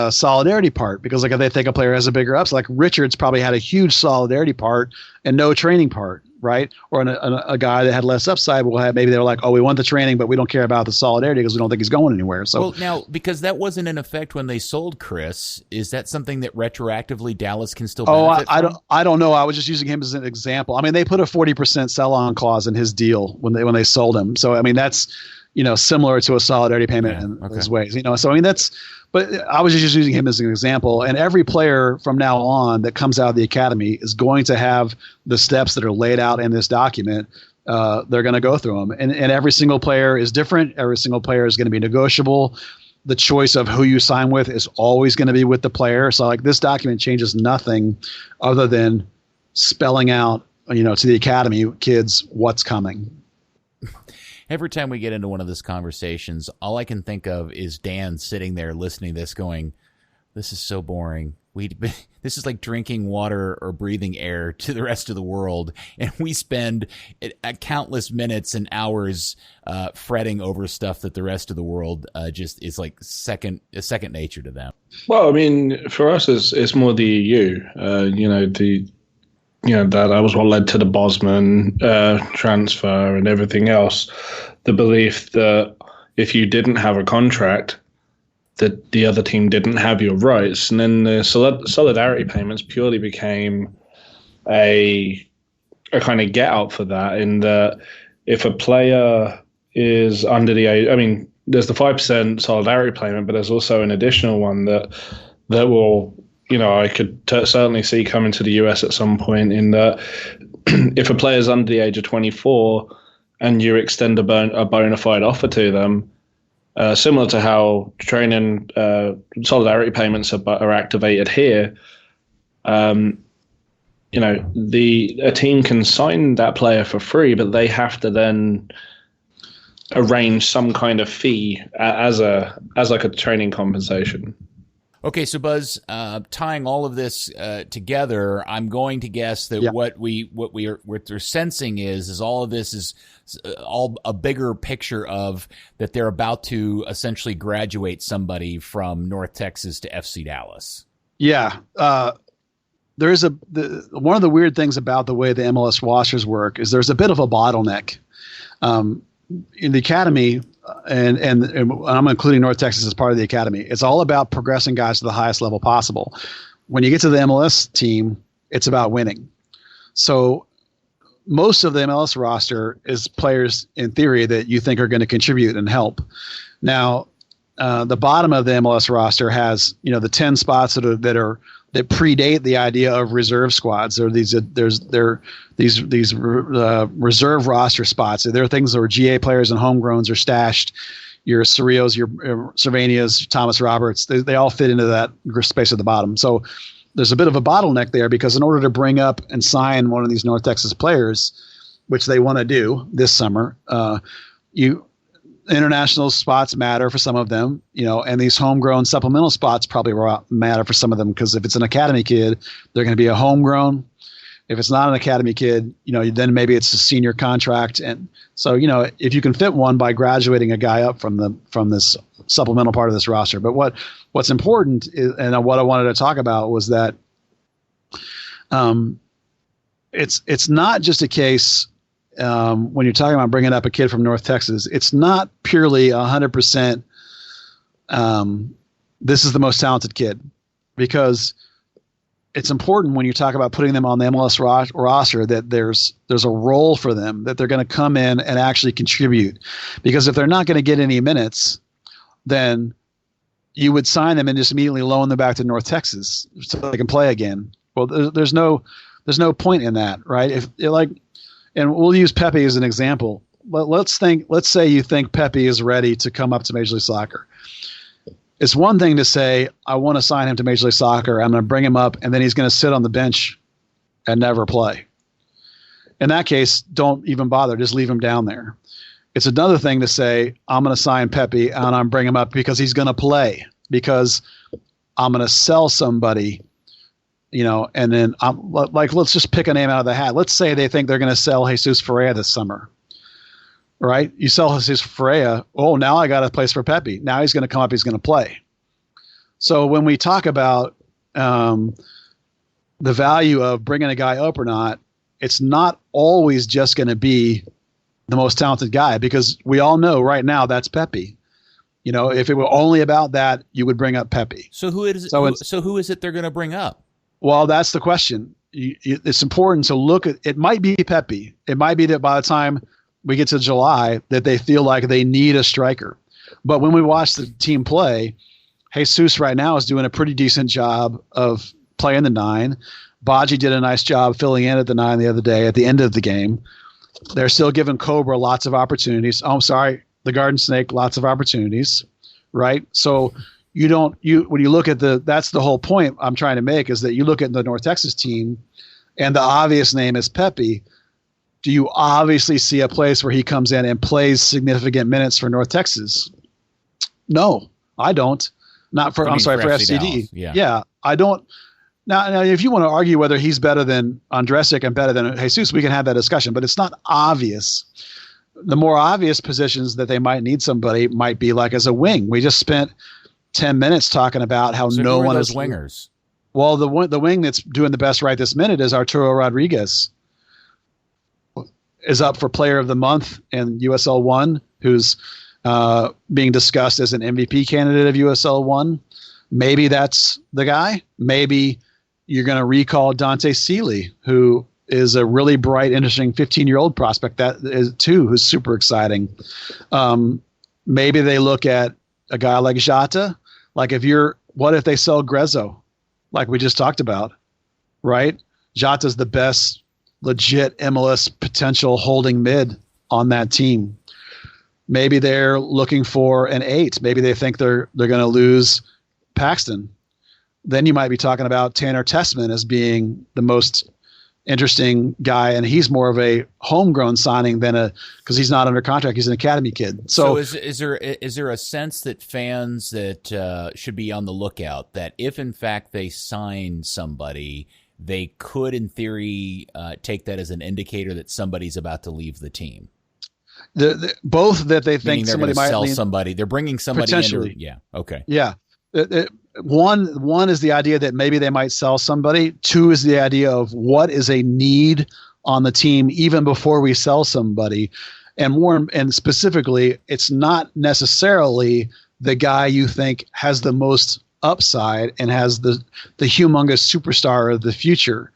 S3: solidarity part, because, like, if they think a player has a bigger ups, like Richards probably had a huge solidarity part and no training part, right? Or a guy that had less upside will have, maybe they were like, oh, we want the training, but we don't care about the solidarity because we don't think he's going anywhere. So,
S2: well, now, because that wasn't in effect when they sold Chris, is that something that retroactively Dallas can still benefit from?
S3: I don't know. I was just using him as an example. I mean, they put a 40% sell-on clause in his deal when they sold him. So, I mean, that's, similar to a solidarity payment in those ways, So, I mean, but I was just using him as an example. And every player from now on that comes out of the academy is going to have the steps that are laid out in this document. They're going to go through them. And every single player is different. Every single player is going to be negotiable. The choice of who you sign with is always going to be with the player. So like this document changes nothing other than spelling out, to the academy kids what's coming.
S2: Every time we get into one of these conversations, all I can think of is Dan sitting there listening to this going, this is so boring. This is like drinking water or breathing air to the rest of the world. And we spend countless minutes and hours fretting over stuff that the rest of the world just is like second nature to them.
S1: Well, I mean, for us, it's more the EU, that was what led to the Bosman transfer and everything else. The belief that if you didn't have a contract, that the other team didn't have your rights. And then the solidarity payments purely became a kind of get out for that, in that if a player is under the age, I mean, there's the 5% solidarity payment, but there's also an additional one that will, I could certainly see coming to the US at some point, in that if a player is under the age of 24 and you extend a bona fide offer to them, similar to how training solidarity payments are activated here, a team can sign that player for free, but they have to then arrange some kind of fee as like a training compensation.
S2: Okay, so Buzz, tying all of this together, I'm going to guess that what we're sensing is all of this is all a bigger picture of that they're about to essentially graduate somebody from North Texas to FC Dallas. Yeah,
S3: there is one of the weird things about the way the MLS rosters work is there's a bit of a bottleneck. In the academy, and I'm including North Texas as part of the academy, it's all about progressing guys to the highest level possible. When you get to the MLS team, it's about winning. So most of the MLS roster is players, in theory, that you think are going to contribute and help. Now, the bottom of the MLS roster has, the 10 spots that predate the idea of reserve squads. There's these reserve roster spots. There are things that are GA players and homegrowns are stashed. Your Cerrillos, your Cervanias, Thomas Roberts, they all fit into that space at the bottom. So there's a bit of a bottleneck there, because in order to bring up and sign one of these North Texas players, which they want to do this summer, international spots matter for some of them, and these homegrown supplemental spots probably matter for some of them, because if it's an academy kid, they're going to be a homegrown. If it's not an academy kid, then maybe it's a senior contract. And so, if you can fit one by graduating a guy up from this supplemental part of this roster. But what's important is, and what I wanted to talk about was that it's not just a case. When you're talking about bringing up a kid from North Texas, it's not purely 100%. This is the most talented kid, because it's important when you talk about putting them on the MLS roster that there's a role for them, that they're going to come in and actually contribute. Because if they're not going to get any minutes, then you would sign them and just immediately loan them back to North Texas so they can play again. Well, there's no point in that, right? And we'll use Pepe as an example. Let's say you think Pepe is ready to come up to Major League Soccer. It's one thing to say, I want to sign him to Major League Soccer. I'm going to bring him up, and then he's going to sit on the bench and never play. In that case, don't even bother. Just leave him down there. It's another thing to say, I'm going to sign Pepe, and I'm bring him up because he's going to play, because I'm going to sell somebody, and then let's just pick a name out of the hat. Let's say they think they're going to sell Jesus Ferreira this summer. Right? You sell Jesus Ferreira. Oh, now I got a place for Pepe. Now he's going to come up. He's going to play. So when we talk about the value of bringing a guy up or not, it's not always just going to be the most talented guy, because we all know right now that's Pepe. You know, if it were only about that, you would bring up Pepe.
S2: So who is it they're going to bring up? Well,
S3: that's the question. It's important to look at. It might be Pepe. It might be that by the time we get to July, that they feel like they need a striker. But when we watch the team play, Jesus right now is doing a pretty decent job of playing the 9. Baji did a nice job filling in at the 9 the other day at the end of the game. They're still giving Cobra lots of opportunities. Oh, I'm sorry, the Garden Snake, lots of opportunities, right? So when you look at that's the whole point I'm trying to make, is that you look at the North Texas team and the obvious name is Pepe. Do you obviously see a place where he comes in and plays significant minutes for North Texas? No, I don't. Not for, I'm sorry, for FCD. Yeah, I don't. Now, if you want to argue whether he's better than Andresic and better than Jesus, we can have that discussion, but it's not obvious. The more obvious positions that they might need somebody might be like as a wing. We just spent 10 minutes talking about how no one is
S2: wingers.
S3: Well, the wing that's doing the best right this minute is Arturo Rodriguez. Is up for Player of the Month in USL 1, who's being discussed as an MVP candidate of USL 1. Maybe that's the guy. Maybe you're going to recall Dante Seeley, who is a really bright, interesting 15-year-old prospect that is too, who's super exciting. Maybe they look at a guy like Jata. Like what if they sell Grezzo, like we just talked about, right? Jata's the best legit MLS potential holding mid on that team. Maybe they're looking for an 8. Maybe they think they're going to lose Paxton. Then you might be talking about Tanner Tessman as being the most interesting guy, and he's more of a homegrown signing than because he's not under contract. He's an academy kid. So
S2: is there a sense that fans that should be on the lookout that if in fact they sign somebody, they could in theory take that as an indicator that somebody's about to leave the team?
S3: Both that they think somebody might
S2: sell somebody. They're bringing somebody
S3: potentially.
S2: Yeah. Okay.
S3: Yeah. One is the idea that maybe they might sell somebody. 2 is the idea of what is a need on the team even before we sell somebody. And specifically, it's not necessarily the guy you think has the most upside and has the humongous superstar of the future,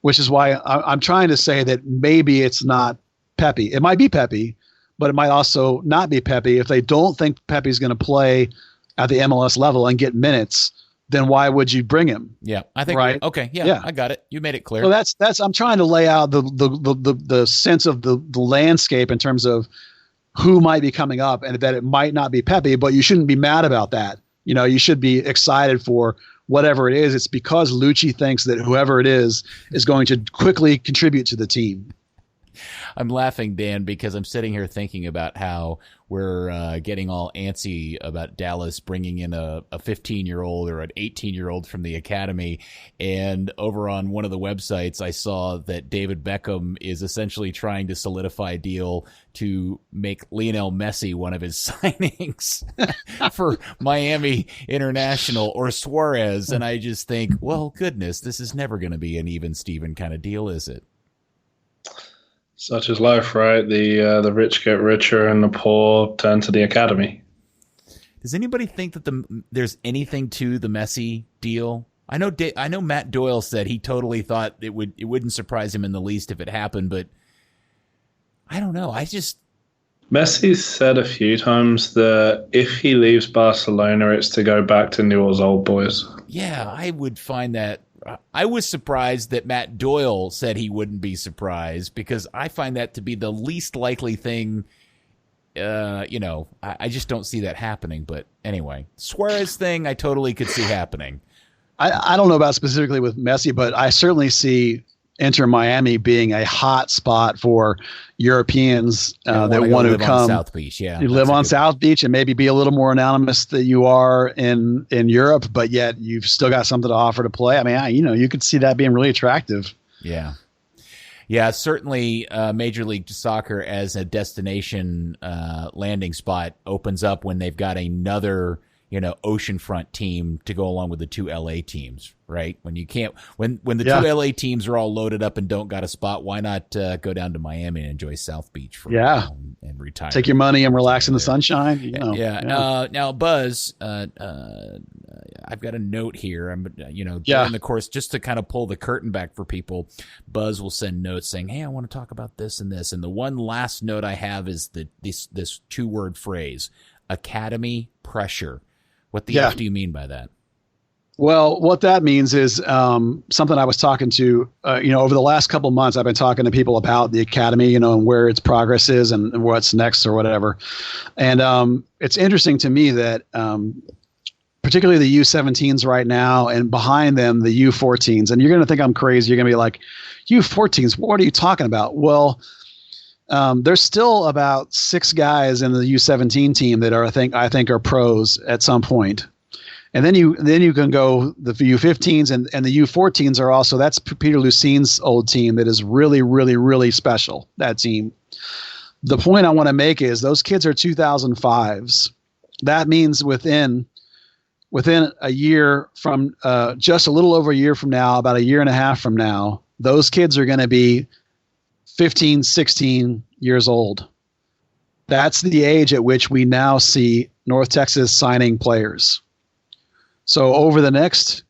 S3: which is why I'm trying to say that maybe it's not Pepe. It might be Pepe, but it might also not be Pepe. If they don't think Pepe's going to play at the MLS level and get minutes, then why would you bring him?
S2: Yeah, I think
S3: right.
S2: Okay, yeah, I got it. You made it clear.
S3: So that's I'm trying to lay out the sense of the landscape in terms of who might be coming up, and that it might not be Pepe, but you shouldn't be mad about that. You know, you should be excited for whatever it is. It's because Luchi thinks that whoever it is going to quickly contribute to the team.
S2: I'm laughing, Dan, because I'm sitting here thinking about how we're getting all antsy about Dallas bringing in a 15-year-old or an 18-year-old from the academy. And over on one of the websites, I saw that David Beckham is essentially trying to solidify a deal to make Lionel Messi one of his signings for Miami International or Suarez. And I just think, well, goodness, this is never going to be an even Steven kind of deal, is it?
S1: Such is life, right? The rich get richer and the poor turn to the academy.
S2: Does anybody think that there's anything to the Messi deal? I know Matt Doyle said he totally thought it wouldn't surprise him in the least if it happened, but I don't know.
S1: Messi's said a few times that if he leaves Barcelona, it's to go back to Newell's old boys.
S2: Yeah, I would find that. I was surprised that Matt Doyle said he wouldn't be surprised, because I find that to be the least likely thing. I just don't see that happening. But anyway, Suarez thing I totally could see happening.
S3: I don't know about specifically with Messi, but I certainly see Inter Miami being a hot spot for Europeans that want to come.
S2: On South Beach, yeah,
S3: you live on South Beach and maybe be a little more anonymous than you are in Europe, but yet you've still got something to offer to play. I mean, you could see that being really attractive.
S2: Yeah. Yeah, certainly Major League Soccer as a destination landing spot opens up when they've got another oceanfront team to go along with the two LA teams, right? When you can't, when the two LA teams are all loaded up and don't got a spot, why not go down to Miami and enjoy South Beach for a while and retire?
S3: Take your money and relax in the sunshine.
S2: Now, Buzz, I've got a note here. During the course, just to kind of pull the curtain back for people, Buzz will send notes saying, "Hey, I want to talk about this and this." And the one last note I have is this 2-word phrase: academy pressure. What the F do you mean by that?
S3: Well, what that means is something I was talking to, over the last couple of months, I've been talking to people about the academy, and where its progress is and what's next or whatever. And it's interesting to me that particularly the U17s right now, and behind them, the U14s. And you're going to think I'm crazy. You're going to be like, U14s, what are you talking about? Well, there's still about 6 guys in the U17 team that are, I think are pros at some point. And then you can go the U15s and the U14s are also, that's Peter Lucine's old team that is really, really, really special, that team. The point I want to make is those kids are 2005s. That means within a year from just a little over a year from now, about a year and a half from now, those kids are going to be 15, 16 years old. That's the age at which we now see North Texas signing players. So over the next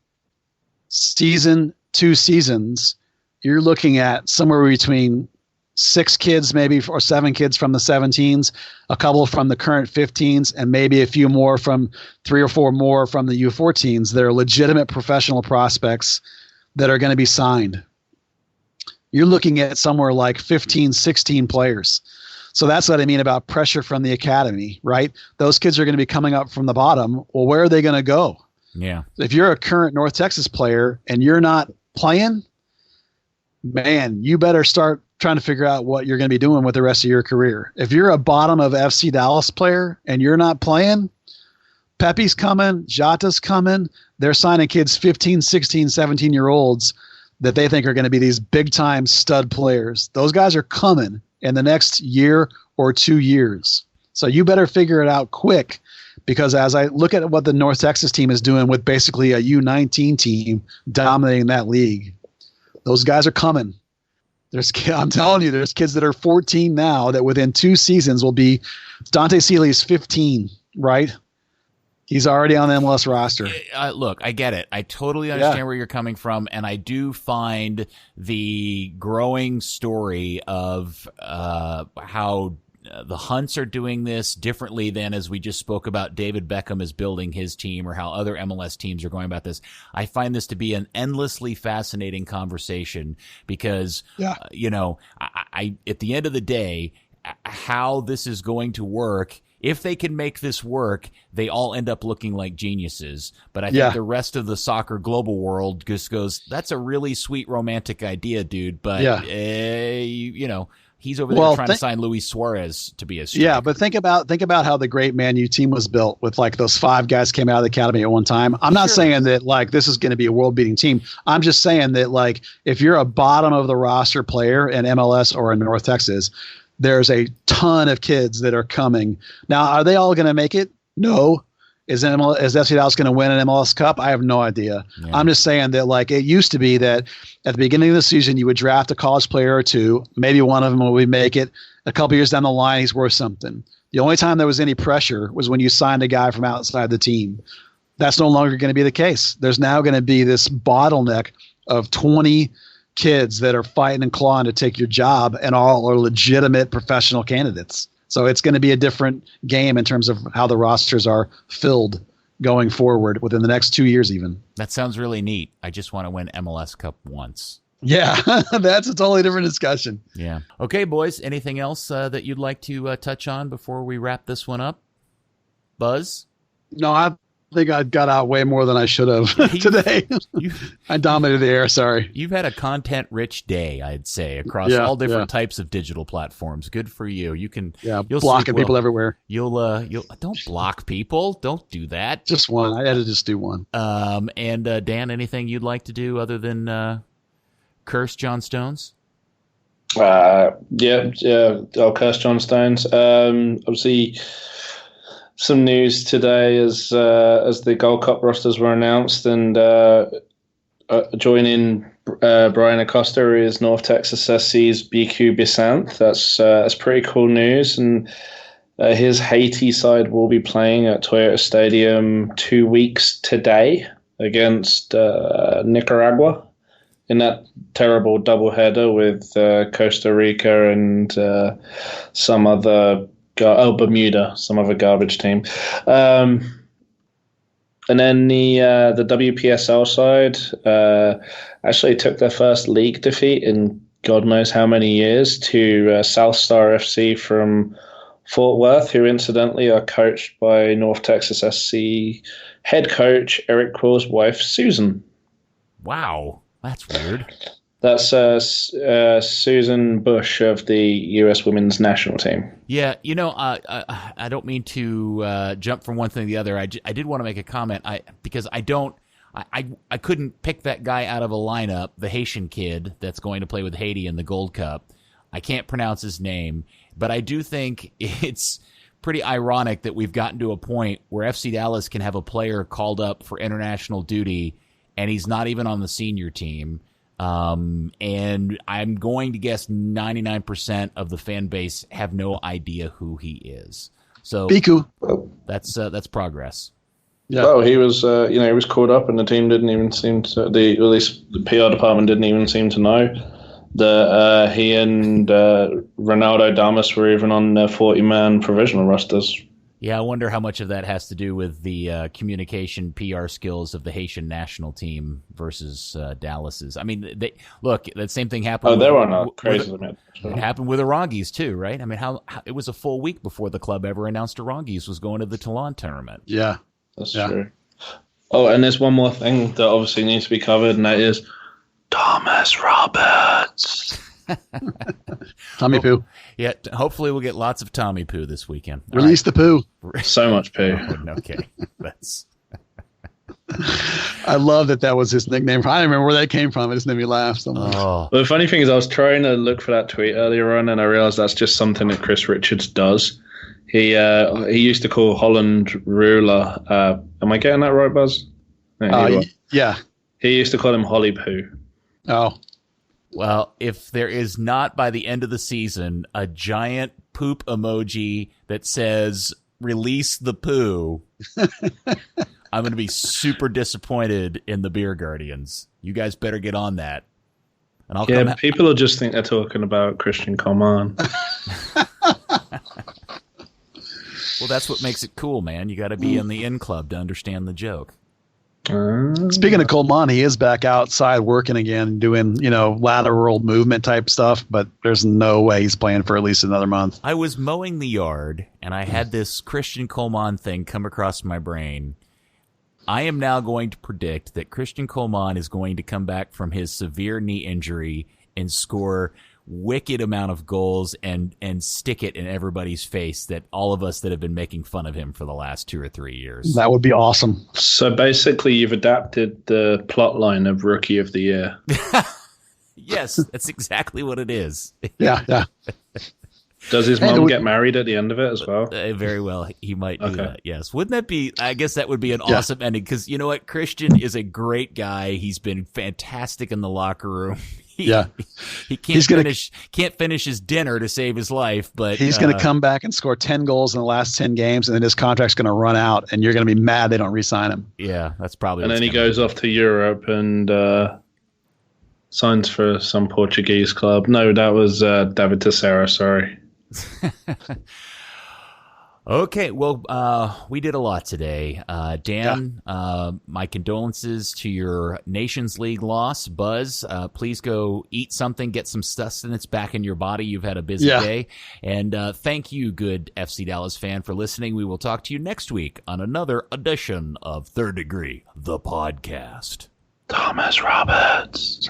S3: season, 2 seasons, you're looking at somewhere between 6 kids, maybe, or 7 kids from the 17s, a couple from the current 15s, and maybe a few more from 3 or 4 more from the U14s. They're legitimate professional prospects that are going to be signed. You're looking at somewhere like 15, 16 players. So that's what I mean about pressure from the academy, right? Those kids are going to be coming up from the bottom. Well, where are they going to go?
S2: Yeah.
S3: If you're a current North Texas player and you're not playing, man, you better start trying to figure out what you're going to be doing with the rest of your career. If you're a bottom of FC Dallas player and you're not playing, Pepe's coming, Jata's coming. They're signing kids 15, 16, 17-year-olds that they think are going to be these big-time stud players. Those guys are coming in the next year or 2 years. So you better figure it out quick, because as I look at what the North Texas team is doing with basically a U19 team dominating that league, those guys are coming. I'm telling you, there's kids that are 14 now that within 2 seasons will be. Dante Seeley's 15, right? He's already on the MLS roster.
S2: Look, I get it. I totally understand where you're coming from, and I do find the growing story of how the Hunts are doing this differently than, as we just spoke about, David Beckham is building his team, or how other MLS teams are going about this. I find this to be an endlessly fascinating conversation because, I at the end of the day, how this is going to work, if they can make this work, they all end up looking like geniuses. But I think the rest of the soccer global world just goes, that's a really sweet romantic idea, dude. But, he's over there trying to sign Luis Suarez to be a striker.
S3: Yeah, but think about how the great Man U team was built with like those 5 guys came out of the academy at one time. I'm not saying that like this is going to be a world-beating team. I'm just saying that like if you're a bottom of the roster player in MLS or in North Texas, there's a ton of kids that are coming. Now, are they all going to make it? No. Is FC Dallas going to win an MLS Cup? I have no idea. Yeah. I'm just saying that like it used to be that at the beginning of the season you would draft a college player or 2. Maybe one of them will make it. A couple years down the line, he's worth something. The only time there was any pressure was when you signed a guy from outside the team. That's no longer going to be the case. There's now going to be this bottleneck of 20 kids that are fighting and clawing to take your job, and all are legitimate professional candidates. So it's going to be a different game in terms of how the rosters are filled going forward within the next 2 years even.
S2: That sounds really neat. I just want to win MLS Cup once.
S3: Yeah, that's a totally different discussion.
S2: Yeah. Okay, boys, anything else that you'd like to touch on before we wrap this one up? Buzz?
S3: No, I think I got out way more than I should have today. I dominated the air. Sorry.
S2: You've had a content-rich day, I'd say, across all different types of digital platforms. Good for you. You'll
S3: blocking people everywhere.
S2: You'll don't block people. Don't do that.
S3: Just one. I had to just do one.
S2: And Dan, anything you'd like to do other than curse John Stones?
S1: I'll curse John Stones. Obviously, some news today as the Gold Cup rosters were announced, and joining Brian Acosta, who is North Texas SC's BQ Bisanth. That's pretty cool news, and his Haiti side will be playing at Toyota Stadium 2 weeks today against Nicaragua in that terrible doubleheader with Costa Rica and some other Bermuda, some other garbage team. And then the WPSL side actually took their first league defeat in God knows how many years to South Star FC from Fort Worth, who incidentally are coached by North Texas SC head coach Eric Quill's wife, Susan.
S2: Wow, that's weird.
S1: That's Susan Bush of the U.S. Women's National Team.
S2: Yeah, I don't mean to jump from one thing to the other. I did want to make a comment because I couldn't pick that guy out of a lineup, the Haitian kid that's going to play with Haiti in the Gold Cup. I can't pronounce his name, but I do think it's pretty ironic that we've gotten to a point where FC Dallas can have a player called up for international duty, and he's not even on the senior team. And I'm going to guess 99% of the fan base have no idea who he is. So
S3: Biku.
S2: That's progress.
S3: Yeah.
S1: Well, he was, he was caught up, and the team didn't even seem to. At least the PR department didn't even seem to know that he and Ronaldo Damas were even on their 40-man provisional rosters.
S2: Yeah, I wonder how much of that has to do with the communication PR skills of the Haitian national team versus Dallas's. I mean, that same thing happened.
S1: They were not crazy.
S2: It happened with Arangis too, right? I mean, how it was a full week before the club ever announced Arangis was going to the Toulon tournament.
S3: Yeah,
S1: that's true. Oh, and there's one more thing that obviously needs to be covered, and that is Thomas Roberts.
S3: Tommy Poo.
S2: Yeah, hopefully we'll get lots of Tommy Poo this weekend.
S3: Release the poo.
S1: So much poo.
S2: Okay, that's.
S3: I love that was his nickname. I don't remember where that came from. It just made me laugh so much.
S1: Well, the funny thing is, I was trying to look for that tweet earlier on, and I realized that's just something that Chris Richards does. He used to call Holland Ruler. Am I getting that right, Buzz?
S3: Yeah.
S1: He used to call him Holly Poo.
S3: Oh.
S2: Well, if there is not by the end of the season a giant poop emoji that says "release the poo," I'm going to be super disappointed in the Beer Guardians. You guys better get on that. And
S1: people will just think they're talking about Christian Coman.
S2: Well, that's what makes it cool, man. You got to be in the in club to understand the joke.
S3: Speaking of Coleman, he is back outside working again, doing, lateral movement type stuff, but there's no way he's playing for at least another month.
S2: I was mowing the yard, and I had this Christian Coleman thing come across my brain. I am now going to predict that Christian Coleman is going to come back from his severe knee injury and score wicked amount of goals and stick it in everybody's face, that all of us that have been making fun of him for the last 2 or 3 years.
S3: That would be awesome.
S1: So basically you've adapted the plot line of Rookie of the Year.
S2: Yes, that's exactly what it is.
S3: Yeah.
S1: Does his mom get married at the end of it as well?
S2: Very well, he might do that, yes. Wouldn't that be, I guess that would be an awesome ending, because you know what? Christian is a great guy. He's been fantastic in the locker room. He can't finish his dinner to save his life, but
S3: he's going to come back and score 10 goals in the last 10 games, and then his contract's going to run out, and you're going to be mad they don't re-sign him.
S2: Yeah, that's probably.
S1: And then he goes off to Europe and signs for some Portuguese club. No, that was David Teixeira. Sorry.
S2: Okay, well, we did a lot today. Dan, my condolences to your Nations League loss. Buzz, please go eat something, get some sustenance back in your body. You've had a busy day. And thank you, good FC Dallas fan, for listening. We will talk to you next week on another edition of Third Degree, the podcast.
S1: Thomas Roberts.